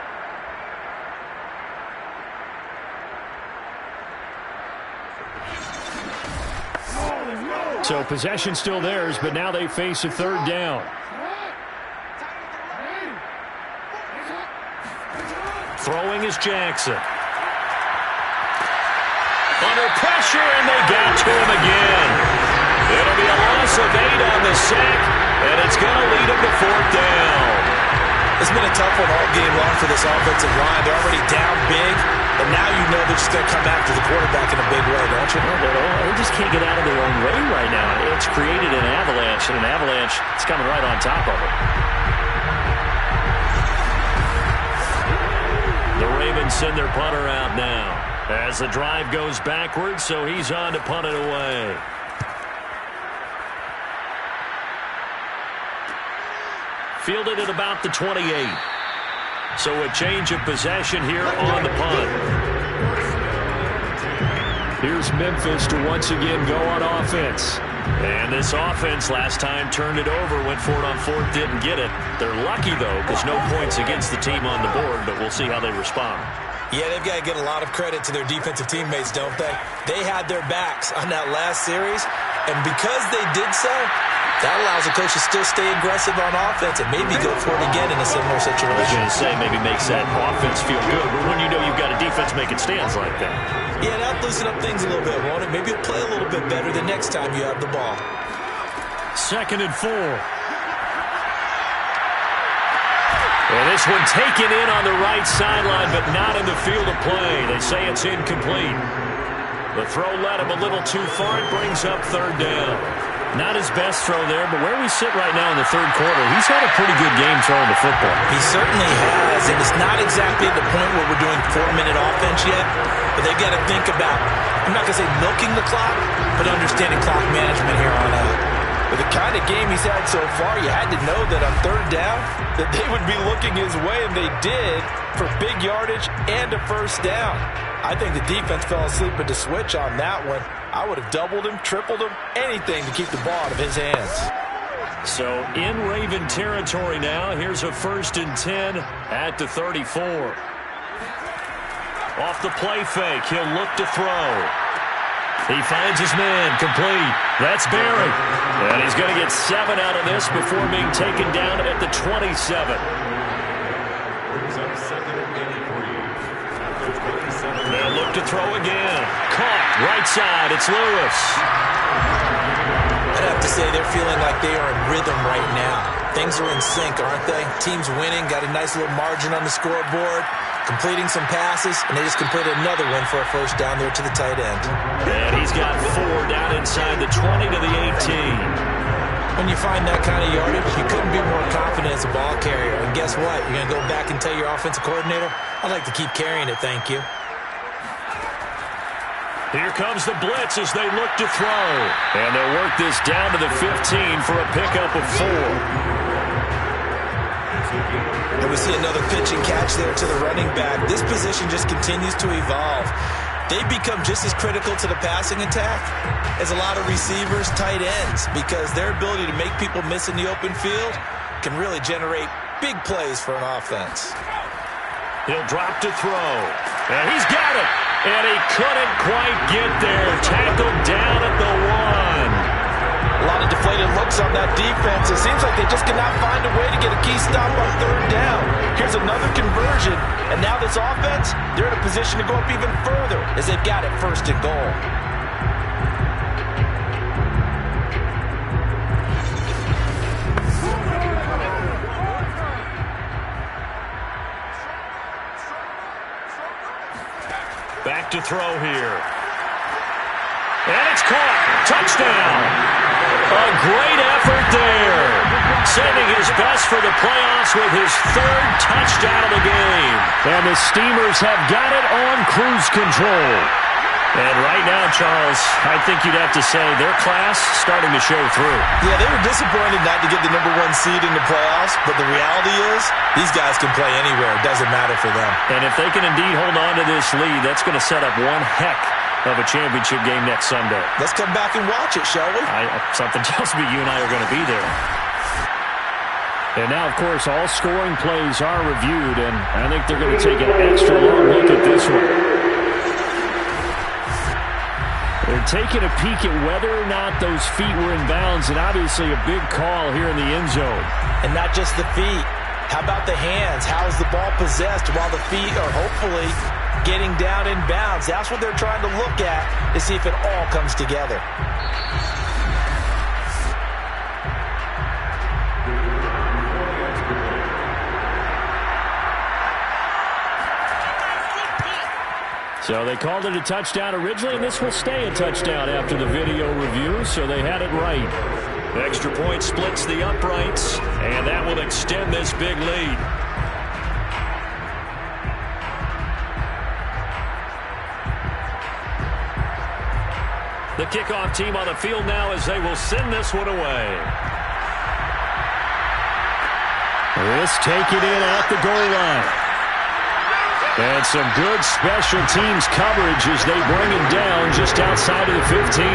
Speaker 3: So possession still theirs, but now they face a 3rd down.
Speaker 2: Throwing is Jackson. Under pressure, and they got to him again. It'll be a loss of 8 on the sack, and it's going to lead him to 4th down.
Speaker 4: It's been a tough one all game long for this offensive line. They're already down big, and now you know they're just going to come after the quarterback in a big way, don't you?
Speaker 2: They just can't get out of their own way right now. It's created an avalanche, and an avalanche is coming right on top of it. The Ravens send their punter out now as the drive goes backwards, so he's on to punt it away. Fielded at about the 28. So a change of possession here on the punt.
Speaker 3: Here's Memphis to once again go on offense.
Speaker 2: And this offense last time turned it over, went for it on 4th, didn't get it. They're lucky, though, because no points against the team on the board, but we'll see how they respond.
Speaker 4: Yeah, they've got to get a lot of credit to their defensive teammates, don't they? They had their backs on that last series, and because they did so, That allows the coach to still stay aggressive on offense and maybe go for it again in a similar situation.
Speaker 2: I was going to say maybe makes that offense feel good, but when you know you've got a defense making stands like that.
Speaker 4: Yeah, that'll loosen up things a little bit, won't it? Maybe you'll play a little bit better the next time you have the ball.
Speaker 3: 2nd and 4.
Speaker 2: And this one taken in on the right sideline, but not in the field of play. They say it's incomplete. The throw led him a little too far. It brings up 3rd down.
Speaker 3: Not his best throw there, but where we sit right now in the 3rd quarter, he's had a pretty good game throwing the football.
Speaker 4: He certainly has, and it's not exactly at the point where we're doing 4-minute offense yet, but they've got to think about, I'm not going to say milking the clock, but understanding clock management here on out. With the kind of game he's had so far, you had to know that on 3rd down, that they would be looking his way, and they did, for big yardage and a 1st down. I think the defense fell asleep at the switch on that one. I would have doubled him, tripled him, anything to keep the ball out of his hands.
Speaker 2: So in Raven territory now, here's a 1st and 10 at the 34. Off the play fake, he'll look to throw. He finds his man, complete. That's Barry. And he's going to get 7 out of this before being taken down at the 27.
Speaker 5: Brings up 2nd and 83 at the 27.
Speaker 2: They'll look to throw again. Caught, right side, it's Lewis.
Speaker 4: I'd have to say they're feeling like they are in rhythm right now. Things are in sync, aren't they? Team's winning, got a nice little margin on the scoreboard, completing some passes, and they just completed another one for a 1st down there to the tight end.
Speaker 2: And he's got 4 down inside the 20 to the 18.
Speaker 4: When you find that kind of yardage, you couldn't be more confident as a ball carrier. And guess what? You're going to go back and tell your offensive coordinator, I'd like to keep carrying it, thank you.
Speaker 2: Here comes the blitz as they look to throw. And they'll work this down to the 15 for a pickup of 4.
Speaker 4: And we see another pitch and catch there to the running back. This position just continues to evolve. They become just as critical to the passing attack as a lot of receivers, tight ends, because their ability to make people miss in the open field can really generate big plays for an offense.
Speaker 2: He'll drop to throw. And he's got it. And he couldn't quite get there. Tackled down at the 1.
Speaker 4: A lot of deflated looks on that defense. It seems like they just cannot find a way to get a key stop on 3rd down. Here's another conversion. And now this offense, they're in a position to go up even further as they've got it 1st and goal.
Speaker 2: Back to throw here. And it's caught. Touchdown. A great effort there. Saving his best for the playoffs with his 3rd touchdown of the game.
Speaker 3: And the Steamers have got it on cruise control.
Speaker 2: And right now, Charles, I think you'd have to say their class starting to show through.
Speaker 4: Yeah, they were disappointed not to get the #1 seed in the playoffs, but the reality is these guys can play anywhere. It doesn't matter for them.
Speaker 2: And if they can indeed hold on to this lead, that's going to set up one heck of a championship game next Sunday.
Speaker 4: Let's come back and watch it, shall we?
Speaker 2: Something tells me you and I are going to be there.
Speaker 3: And now, of course, all scoring plays are reviewed, and I think they're going to take an extra long look at this one. They're taking a peek at whether or not those feet were in bounds, and obviously a big call here in the end zone.
Speaker 4: And not just the feet. How about the hands? How's the ball possessed while the feet are hopefully getting down in bounds? That's what they're trying to look at to see if it all comes together.
Speaker 3: So they called it a touchdown originally, and this will stay a touchdown after the video review, so they had it right.
Speaker 2: Extra point splits the uprights, and that will extend this big lead. The kickoff team on the field now as they will send this one away.
Speaker 3: This taken in at the goal line. And some good special teams coverage as they bring him down just outside of the 15.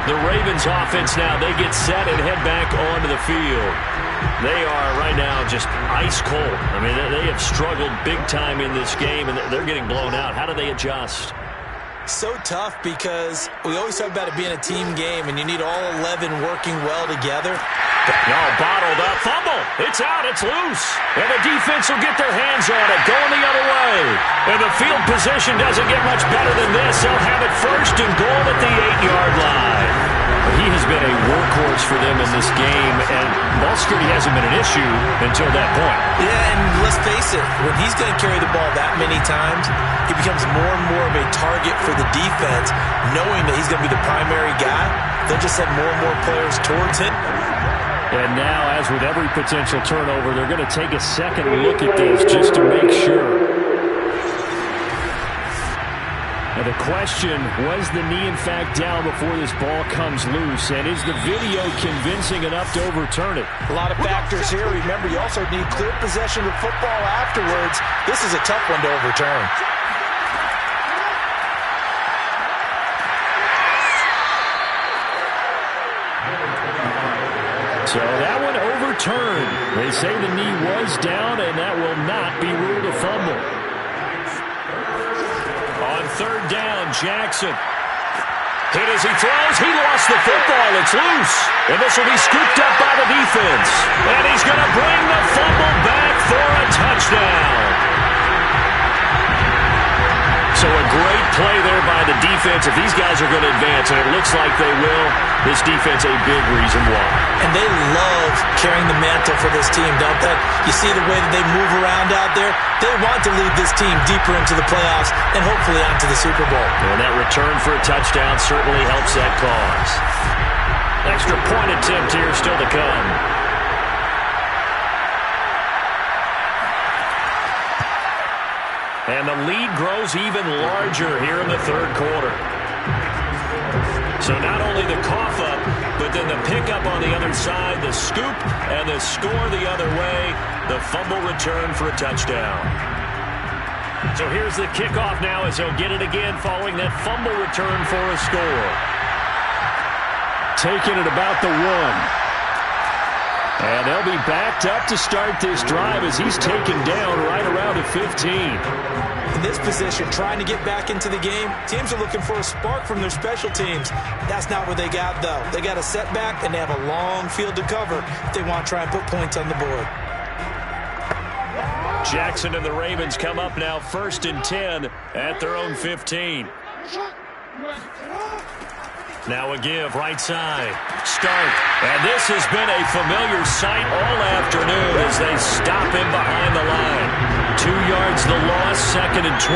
Speaker 2: The Ravens offense now, they get set and head back onto the field. They are right now just ice cold. I mean, they have struggled big time in this game, and they're getting blown out. How do they adjust?
Speaker 4: So tough because we always talk about it being a team game, and you need all 11 working well together.
Speaker 2: No, bottled up. Fumble. It's out. It's loose. And the defense will get their hands on it, going the other way. And the field position doesn't get much better than this. They'll have it first and goal at the 8-yard line. He has been a workhorse for them in this game, and ball security hasn't been an issue until that point.
Speaker 4: Yeah, and let's face it, when he's going to carry the ball that many times, he becomes more and more of a target for the defense, knowing that he's going to be the primary guy. They'll just send more and more players towards him.
Speaker 3: And now, as with every potential turnover, they're going to take a second look at this just to make sure. Now the question, was the knee in fact down before this ball comes loose? And is the video convincing enough to overturn it?
Speaker 4: A lot of factors here. Remember, you also need clear possession of football afterwards. This is a tough one to overturn.
Speaker 3: So that one overturned. They say the knee was down, and that will not be ruled a fumble.
Speaker 2: On third down, Jackson. Hit as he throws. He lost the football. It's loose. And this will be scooped up by the defense. And he's going to bring the fumble back for a touchdown. So a great play there by the defense. If these guys are going to advance, and it looks like they will, this defense a big reason why.
Speaker 4: And they love carrying the mantle for this team, don't they? You see the way that they move around out there? They want to lead this team deeper into the playoffs and hopefully onto the Super Bowl.
Speaker 2: And that return for a touchdown certainly helps that cause. Extra point attempt here still to come. And the lead grows even larger here in the third quarter. So not only the cough up, but then the pickup on the other side, the scoop, and the score the other way, the fumble return for a touchdown. So here's the kickoff now as he'll get it again following that fumble return for a score.
Speaker 3: Taking it about the 1. And they'll be backed up to start this drive as he's taken down right around the 15.
Speaker 4: In this position, trying to get back into the game, teams are looking for a spark from their special teams. That's not what they got, though. They got a setback, and they have a long field to cover if they want to try and put points on the board.
Speaker 2: Jackson and the Ravens come up now 1st and 10 at their own 15. Now a give, right side. Start. And this has been a familiar sight all afternoon as they stop him behind the line. 2 yards the loss, 2nd and 12.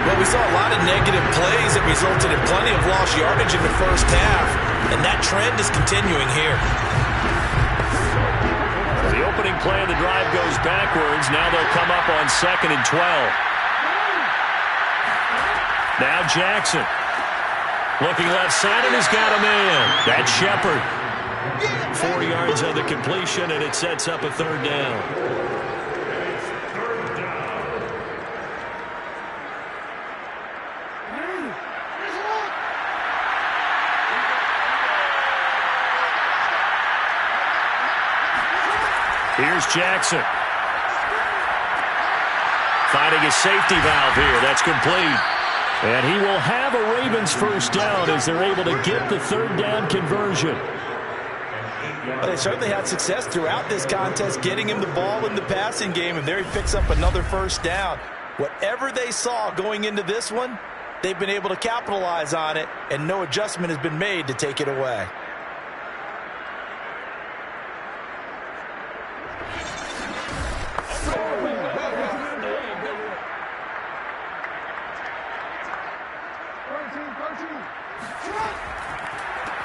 Speaker 4: Well, we saw a lot of negative plays that resulted in plenty of lost yardage in the first half, and that trend is continuing here.
Speaker 2: The opening play of the drive goes backwards. Now they'll come up on 2nd and 12. Now Jackson. Looking left side, and he's got a man. That's Shepard. 4 yards on the completion, and it sets up a third down. Here's Jackson. Finding a safety valve here. That's complete.
Speaker 3: And he will have a Ravens first down as they're able to get the third down conversion.
Speaker 4: They certainly had success throughout this contest getting him the ball in the passing game, and there he picks up another first down. Whatever they saw going into this one, they've been able to capitalize on it, and no adjustment has been made to take it away.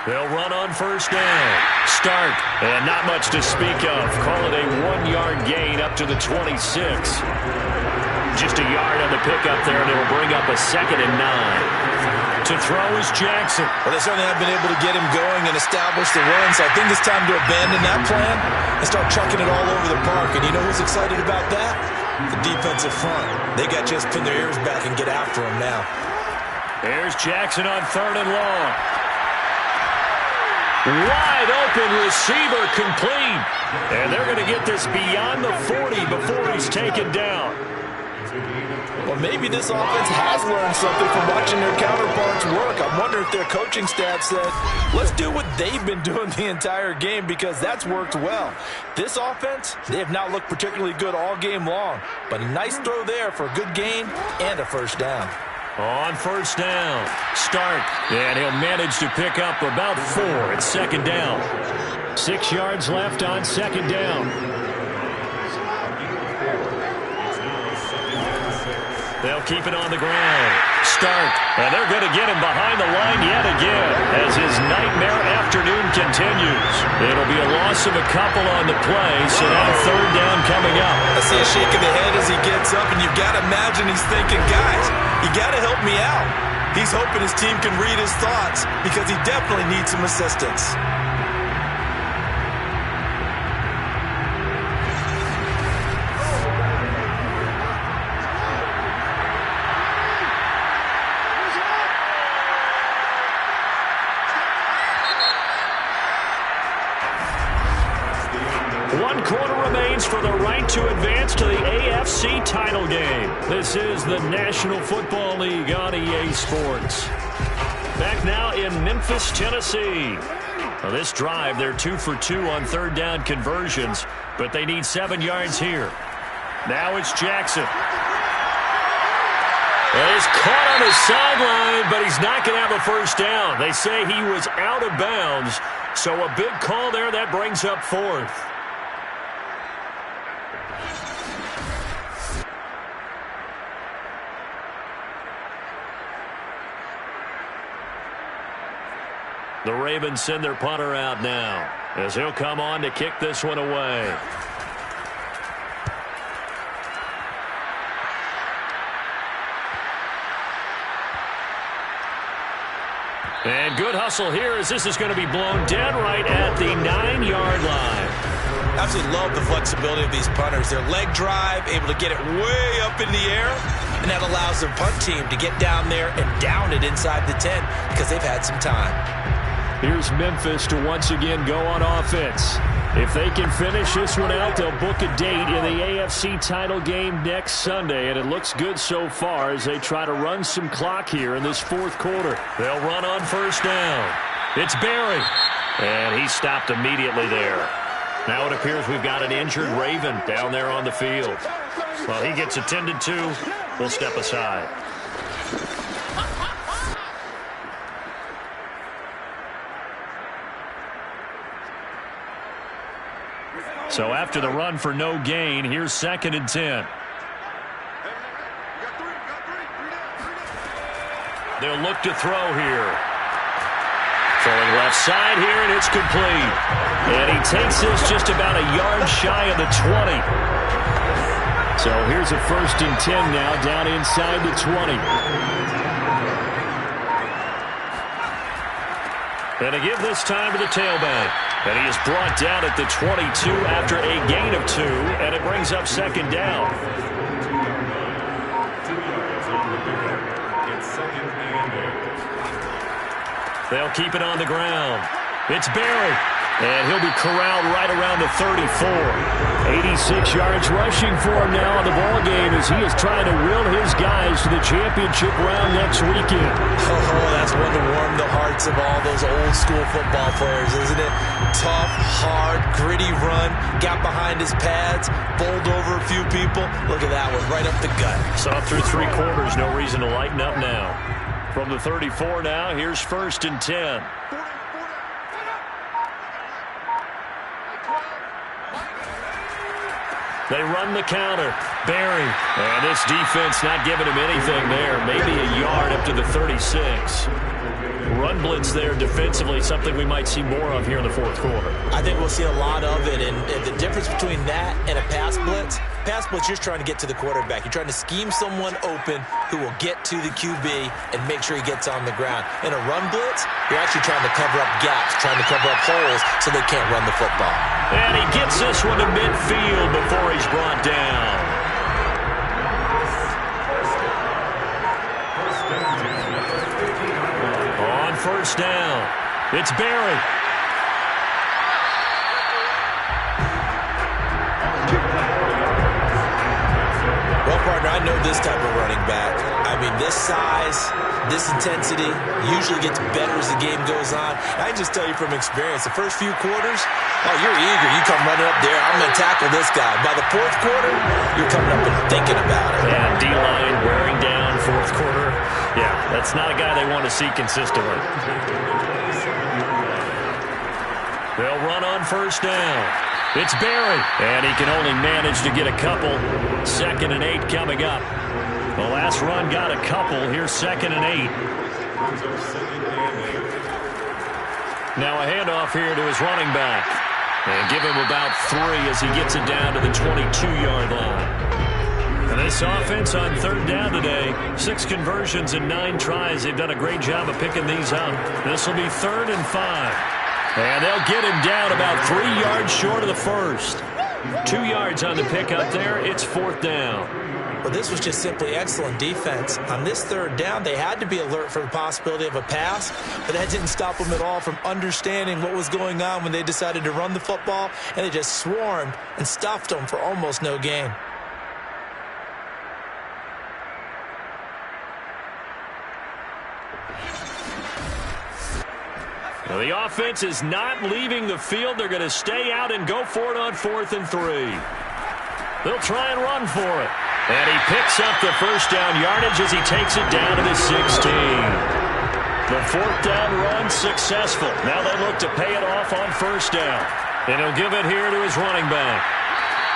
Speaker 2: They'll run on first down. Start. And not much to speak of. Call it a 1-yard gain up to the 26. Just a yard on the pickup there, and it'll bring up a 2nd and 9. To throw is Jackson.
Speaker 4: Well, they certainly have been able to get him going and establish the run, so I think it's time to abandon that plan and start chucking it all over the park. And you know who's excited about that? The defensive front. They got just pin their ears back and get after him now.
Speaker 2: There's Jackson on 3rd and long. Wide open receiver complete. And they're going to get this beyond the 40 before he's taken down.
Speaker 4: Well, So maybe this offense has learned something from watching their counterparts work. I'm wondering if their coaching staff said, let's do what they've been doing the entire game, because that's worked well. This offense, they have not looked particularly good all game long, but a nice throw there for a good gain and a first down.
Speaker 2: On first down, Stark, and he'll manage to pick up about 4 at second down.
Speaker 3: 6 yards left on second down.
Speaker 2: They'll keep it on the ground. Stark, and they're going to get him behind the line yet again as his nightmare afternoon continues. It'll be a loss of a couple on the play, so now third down coming up.
Speaker 4: I see a shake of the head as he gets up, and you've got to imagine he's thinking, guys, you got to help me out. He's hoping his team can read his thoughts because he definitely needs some assistance.
Speaker 3: For the right to advance to the AFC title game. This is the National Football League on EA Sports. Back now in Memphis, Tennessee. Now this drive, they're 2 for 2 on third down conversions, but they need 7 yards here. Now it's Jackson. And he's caught on his sideline, but he's not going to have a first down. They say he was out of bounds, so a big call there that brings up 4th. The Ravens send their punter out now as he'll come on to kick this one away. And good hustle here as this is going to be blown dead right at the 9-yard line.
Speaker 4: Absolutely love the flexibility of these punters. Their leg drive, able to get it way up in the air, and that allows their punt team to get down there and down it inside the 10 because they've had some time.
Speaker 3: Here's Memphis to once again go on offense. If they can finish this one out, they'll book a date in the AFC title game next Sunday, and it looks good so far as they try to run some clock here in this fourth quarter.
Speaker 2: They'll run on first down. It's Barry, and he stopped immediately there. Now it appears we've got an injured Raven down there on the field. While he gets attended to, we'll step aside. So after the run for no gain, here's 2nd and 10. They'll look to throw here. Throwing left side here, and it's complete. And he takes this just about a yard shy of the 20.
Speaker 3: So here's a 1st and 10 now, down inside the 20.
Speaker 2: And to give this time to the tailback. And he is brought down at the 22 after a gain of 2, and it brings up 2nd down. They'll keep it on the ground. It's Barry. And he'll be corralled right around the 34.
Speaker 3: 86 yards rushing for him now in the ballgame as he is trying to will his guys to the championship round next weekend.
Speaker 4: Oh, that's one to warm the hearts of all those old school football players, isn't it? Tough, hard, gritty run. Got behind his pads, bowled over a few people. Look at that one, right up the gut.
Speaker 2: Saw through 3 quarters, no reason to lighten up now. From the 34 now, here's 1st and 10. They run the counter. Barry. And this defense not giving him anything there. Maybe a yard up to the 36. Run blitz there defensively, something we might see more of here in the fourth quarter.
Speaker 4: I think we'll see a lot of it, and the difference between that and a pass blitz, you're trying to get to the quarterback. You're trying to scheme someone open who will get to the QB and make sure he gets on the ground. In a run blitz, you're actually trying to cover up gaps, trying to cover up holes so they can't run the football.
Speaker 2: And he gets this one to midfield before he's brought down. On first down, it's Barry.
Speaker 4: Well, partner, I know this type of running. quarterback. I mean, this size, this intensity usually gets better as the game goes on. I can just tell you from experience, the first few quarters, oh, you're eager. You come running up there, I'm going to tackle this guy. By the fourth quarter, you're coming up and thinking about it.
Speaker 2: And D-line wearing down fourth quarter. Yeah, that's not a guy they want to see consistently. They'll run on first down. It's Barry, and he can only manage to get a couple. 2nd and 8 coming up. The last run got a couple. Here's 2nd and 8. Now a handoff here to his running back. And give him about 3 as he gets it down to the 22-yard line. And this offense on 3rd down today, 6 conversions and 9 tries. They've done a great job of picking these up. This will be 3rd and 5. And they'll get him down about 3 yards short of the first. 2 yards on the pickup there. It's 4th down.
Speaker 4: Well, this was just simply excellent defense. On this 3rd down, they had to be alert for the possibility of a pass, but that didn't stop them at all from understanding what was going on when they decided to run the football, and they just swarmed and stuffed them for almost no gain.
Speaker 2: Well, the offense is not leaving the field. They're going to stay out and go for it on 4th and 3. They'll try and run for it. And he picks up the first down yardage as he takes it down to the 16. The 4th down run successful. Now they look to pay it off on first down. And he'll give it here to his running back.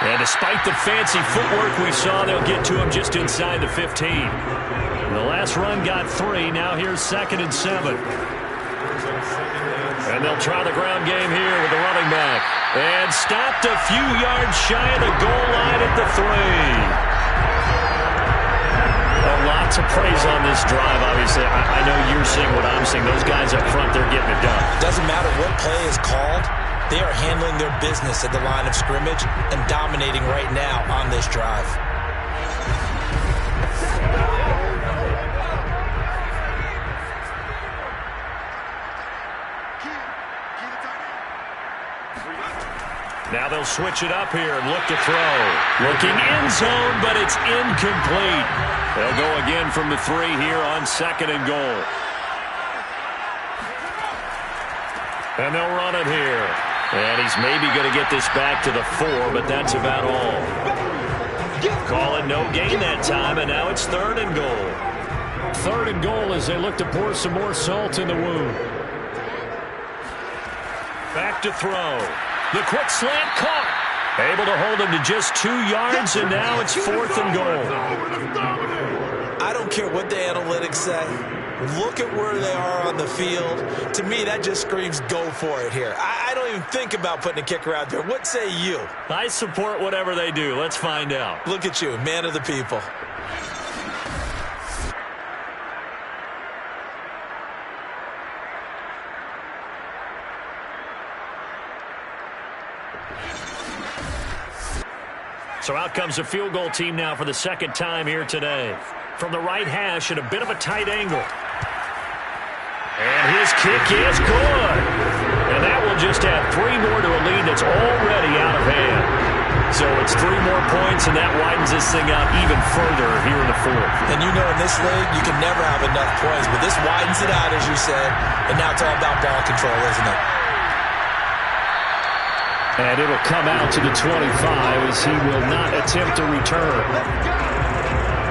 Speaker 2: And despite the fancy footwork we saw, they'll get to him just inside the 15. The last run got 3. Now here's 2nd and 7. And they'll try the ground game here with the running back. And stopped a few yards shy of the goal line at the 3. Well, lots of praise on this drive, obviously. I know you're seeing what I'm seeing. Those guys up front, they're getting it done.
Speaker 4: Doesn't matter what play is called. They are handling their business at the line of scrimmage and dominating right now on this drive.
Speaker 2: Now they'll switch it up here and look to throw. Looking end zone, but it's incomplete. They'll go again from the 3 here on 2nd and goal. And they'll run it here. And he's maybe going to get this back to the 4, but that's about all. Call it no gain that time, and now it's 3rd and goal.
Speaker 3: 3rd and goal as they look to pour some more salt in the wound.
Speaker 2: Back to throw. The quick slant caught. Able to hold him to just 2 yards, and now it's 4th and goal.
Speaker 4: I don't care what the analytics say. Look at where they are on the field. To me, that just screams go for it here. I don't even think about putting a kicker out there. What say you?
Speaker 2: I support whatever they do. Let's find out.
Speaker 4: Look at you, man of the people.
Speaker 2: So out comes the field goal team now for the 2nd time here today. From the right hash at a bit of a tight angle. And his kick is good. And that will just add 3 more to a lead that's already out of hand. So it's 3 more points, and that widens this thing out even further here in the 4th.
Speaker 4: And you know in this league, you can never have enough points. But this widens it out, as you said. And now it's all about ball control, isn't it?
Speaker 3: And it'll come out to the 25 as he will not attempt to return.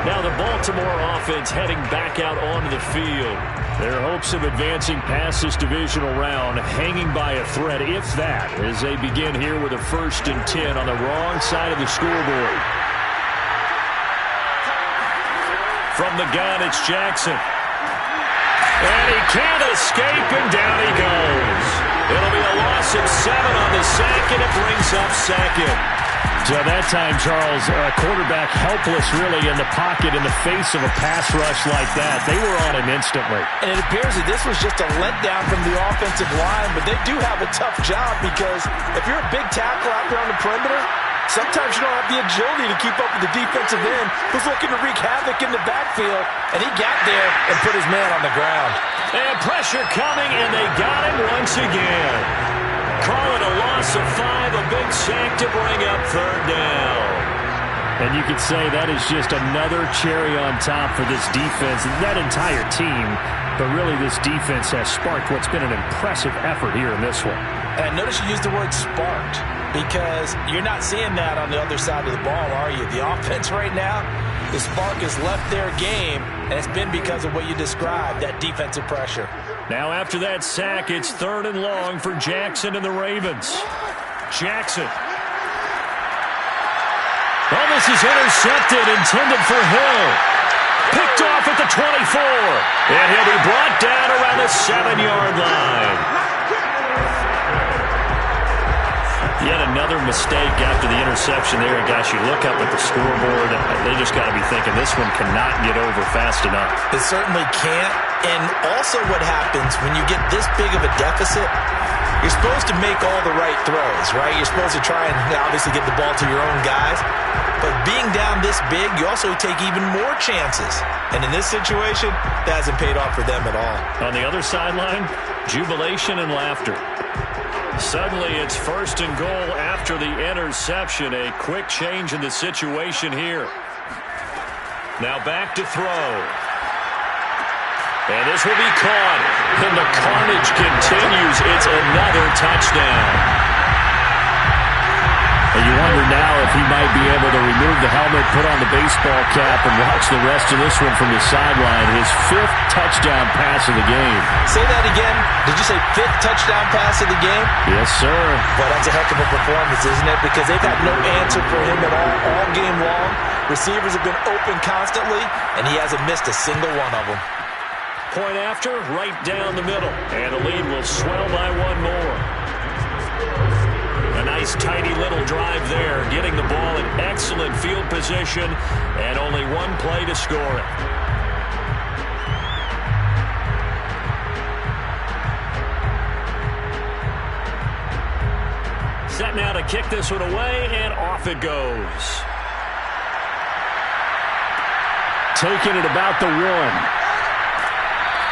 Speaker 2: Now the Baltimore offense heading back out onto the field.
Speaker 3: Their hopes of advancing past this divisional round hanging by a thread, if that, as they begin here with a 1st and 10 on the wrong side of the scoreboard.
Speaker 2: From the gun, it's Jackson. And he can't escape, and down he goes. It'll be a loss of 7 on the sack, and it brings up 2nd.
Speaker 3: So that time, Charles, quarterback helpless really in the pocket in the face of a pass rush like that. They were on him instantly.
Speaker 4: And it appears that this was just a letdown from the offensive line, but they do have a tough job because if you're a big tackle out there on the perimeter, sometimes you don't have the agility to keep up with the defensive end who's looking to wreak havoc in the backfield, and he got there and put his man on the ground.
Speaker 2: And pressure coming, and they got him once again. Call it a loss of 5, a big sack to bring up 3rd down.
Speaker 3: And you could say that is just another cherry on top for this defense and that entire team. But really, this defense has sparked what's been an impressive effort here in this one.
Speaker 4: And notice you used the word sparked, because you're not seeing that on the other side of the ball, are you? The offense right now, the spark has left their game, and it's been because of what you described, that defensive pressure.
Speaker 3: Now after that sack, it's 3rd and long for Jackson and the Ravens. Jackson. Oh, this is intercepted, intended for Hill. Picked off at the 24. And he'll be brought down around the 7-yard line. Yet another mistake after the interception there. Gosh, you look up at the scoreboard, they just got to be thinking this one cannot get over fast enough.
Speaker 4: It certainly can't. And also what happens when you get this big of a deficit, you're supposed to make all the right throws, right? You're supposed to try and obviously get the ball to your own guys. But being down this big, you also take even more chances. And in this situation, that hasn't paid off for them at all.
Speaker 3: On the other sideline, jubilation and laughter. Suddenly, it's 1st and goal after the interception. A quick change in the situation here. Now back to throw. And this will be caught. And the carnage continues. It's another touchdown. And you wonder now if he might be able to remove the helmet, put on the baseball cap, and watch the rest of this one from the sideline. His 5th touchdown pass of the game.
Speaker 4: Say that again. Did you say 5th touchdown pass of the game?
Speaker 3: Yes, sir.
Speaker 4: Well, that's a heck of a performance, isn't it? Because they've had no answer for him at all game long. Receivers have been open constantly, and he hasn't missed a single one of them.
Speaker 3: Point after, right down the middle. And the lead will swell by one more. A nice, tidy little drive there, getting the ball in excellent field position, and only one play to score it. Set now to kick this one away, and off it goes. Taking it about the 1.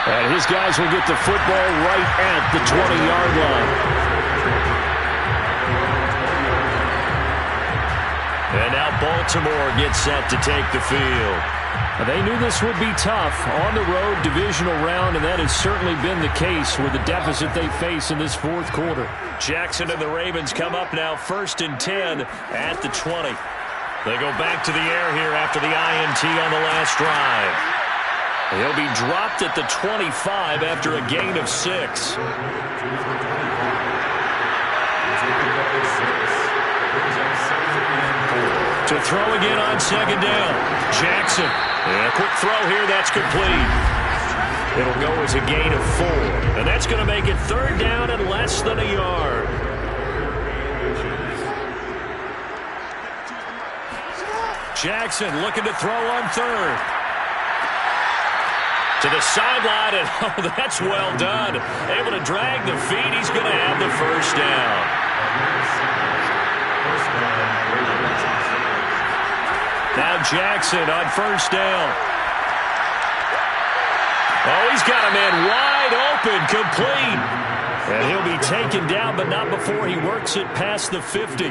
Speaker 3: And his guys will get the football right at the 20-yard line. And now Baltimore gets set to take the field. They knew this would be tough. On the road, divisional round, and that has certainly been the case with the deficit they face in this 4th quarter. Jackson and the Ravens come up now 1st and 10 at the 20. They go back to the air here after the INT on the last drive. He'll be dropped at the 25 after a gain of 6. To throw again on 2nd down. Jackson. And a quick throw here. That's complete. It'll go as a gain of 4. And that's going to make it 3rd down and less than a yard. Jackson looking to throw on 3rd. To the sideline, and oh, that's well done. Able to drag the feet. He's going to have the 1st down. Now Jackson on 1st down. Oh, he's got a man wide open, complete. And he'll be taken down, but not before he works it past the 50.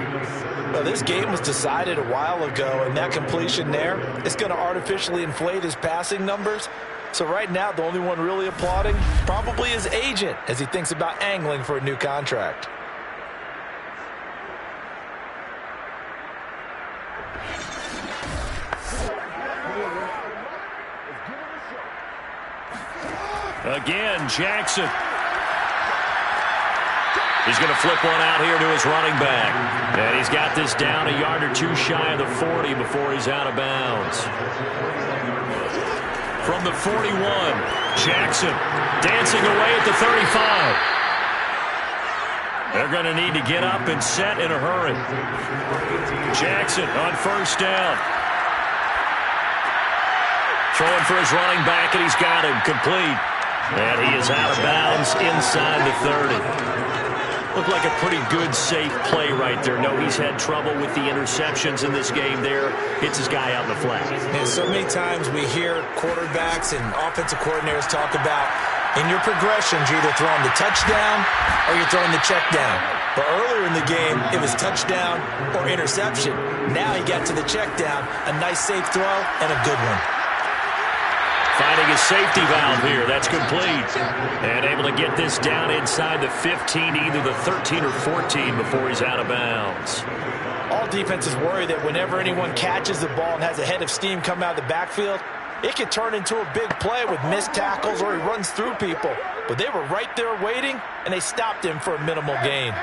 Speaker 4: Well, this game was decided a while ago, and that completion there is going to artificially inflate his passing numbers. So right now, the only one really applauding probably his agent as he thinks about angling for a new contract.
Speaker 3: Again, Jackson. He's going to flip one out here to his running back. And he's got this down a yard or 2 shy of the 40 before he's out of bounds. From the 41, Jackson dancing away at the 35. They're going to need to get up and set in a hurry. Jackson on 1st down. Throwing for his running back, and he's got him complete. And he is out of bounds inside the 30. Looked like a pretty good, safe play right there. No, he's had trouble with the interceptions in this game there. Hits his guy out in the flat.
Speaker 4: And so many times we hear quarterbacks and offensive coordinators talk about in your progressions, you're either throwing the touchdown or you're throwing the check down. But earlier in the game, it was touchdown or interception. Now he got to the check down, a nice safe throw, and a good one.
Speaker 2: Finding a safety valve here. That's complete. And able to get this down inside the 15, either the 13 or 14 before he's out of bounds.
Speaker 4: All defenses worry that whenever anyone catches the ball and has a head of steam come out of the backfield, it could turn into a big play with missed tackles or he runs through people. But they were right there waiting, and they stopped him for a minimal gain.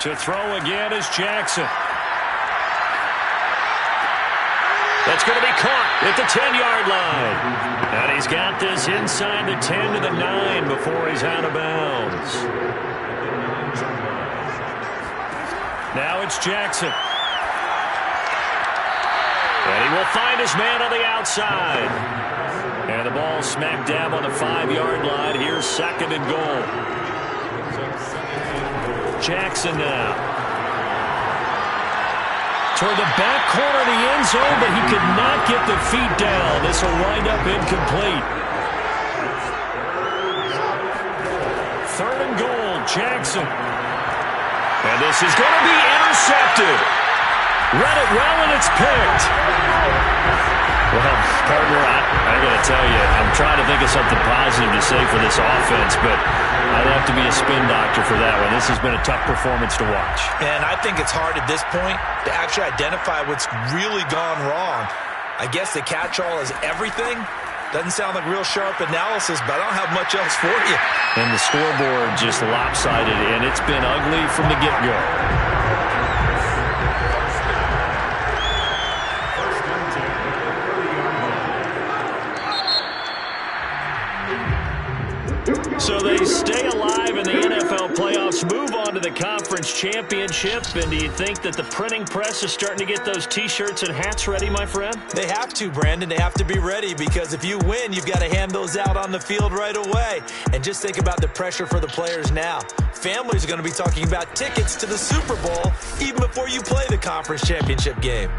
Speaker 2: To throw again is Jackson. That's going to be caught at the 10-yard line. And he's got this inside the 10 to the 9 before he's out of bounds. Now it's Jackson. And he will find his man on the outside. And the ball smack dab on the 5-yard line. Here's 2nd and goal. Jackson now. Toward the back corner of the end zone, but he could not get the feet down. This will wind up incomplete. 3rd and goal, Jackson. And this is going to be intercepted. Read it well, and it's picked. Well, partner, I got to tell you, I'm trying to think of something positive to say for this offense, but I'd have to be a spin doctor for that one. This has been a tough performance to watch.
Speaker 4: And I think it's hard at this point to actually identify what's really gone wrong. I guess the catch-all is everything. Doesn't sound like real sharp analysis, but I don't have much else for you.
Speaker 2: And the scoreboard just lopsided, and it's been ugly from the get-go. So they stay alive in the NFL playoffs, move on to the conference championship. And do you think that the printing press is starting to get those T-shirts and hats ready, my friend?
Speaker 4: They have to, Brandon. They have to be ready because if you win, you've got to hand those out on the field right away. And just think about the pressure for the players now. Families are going to be talking about tickets to the Super Bowl even before you play the conference championship game.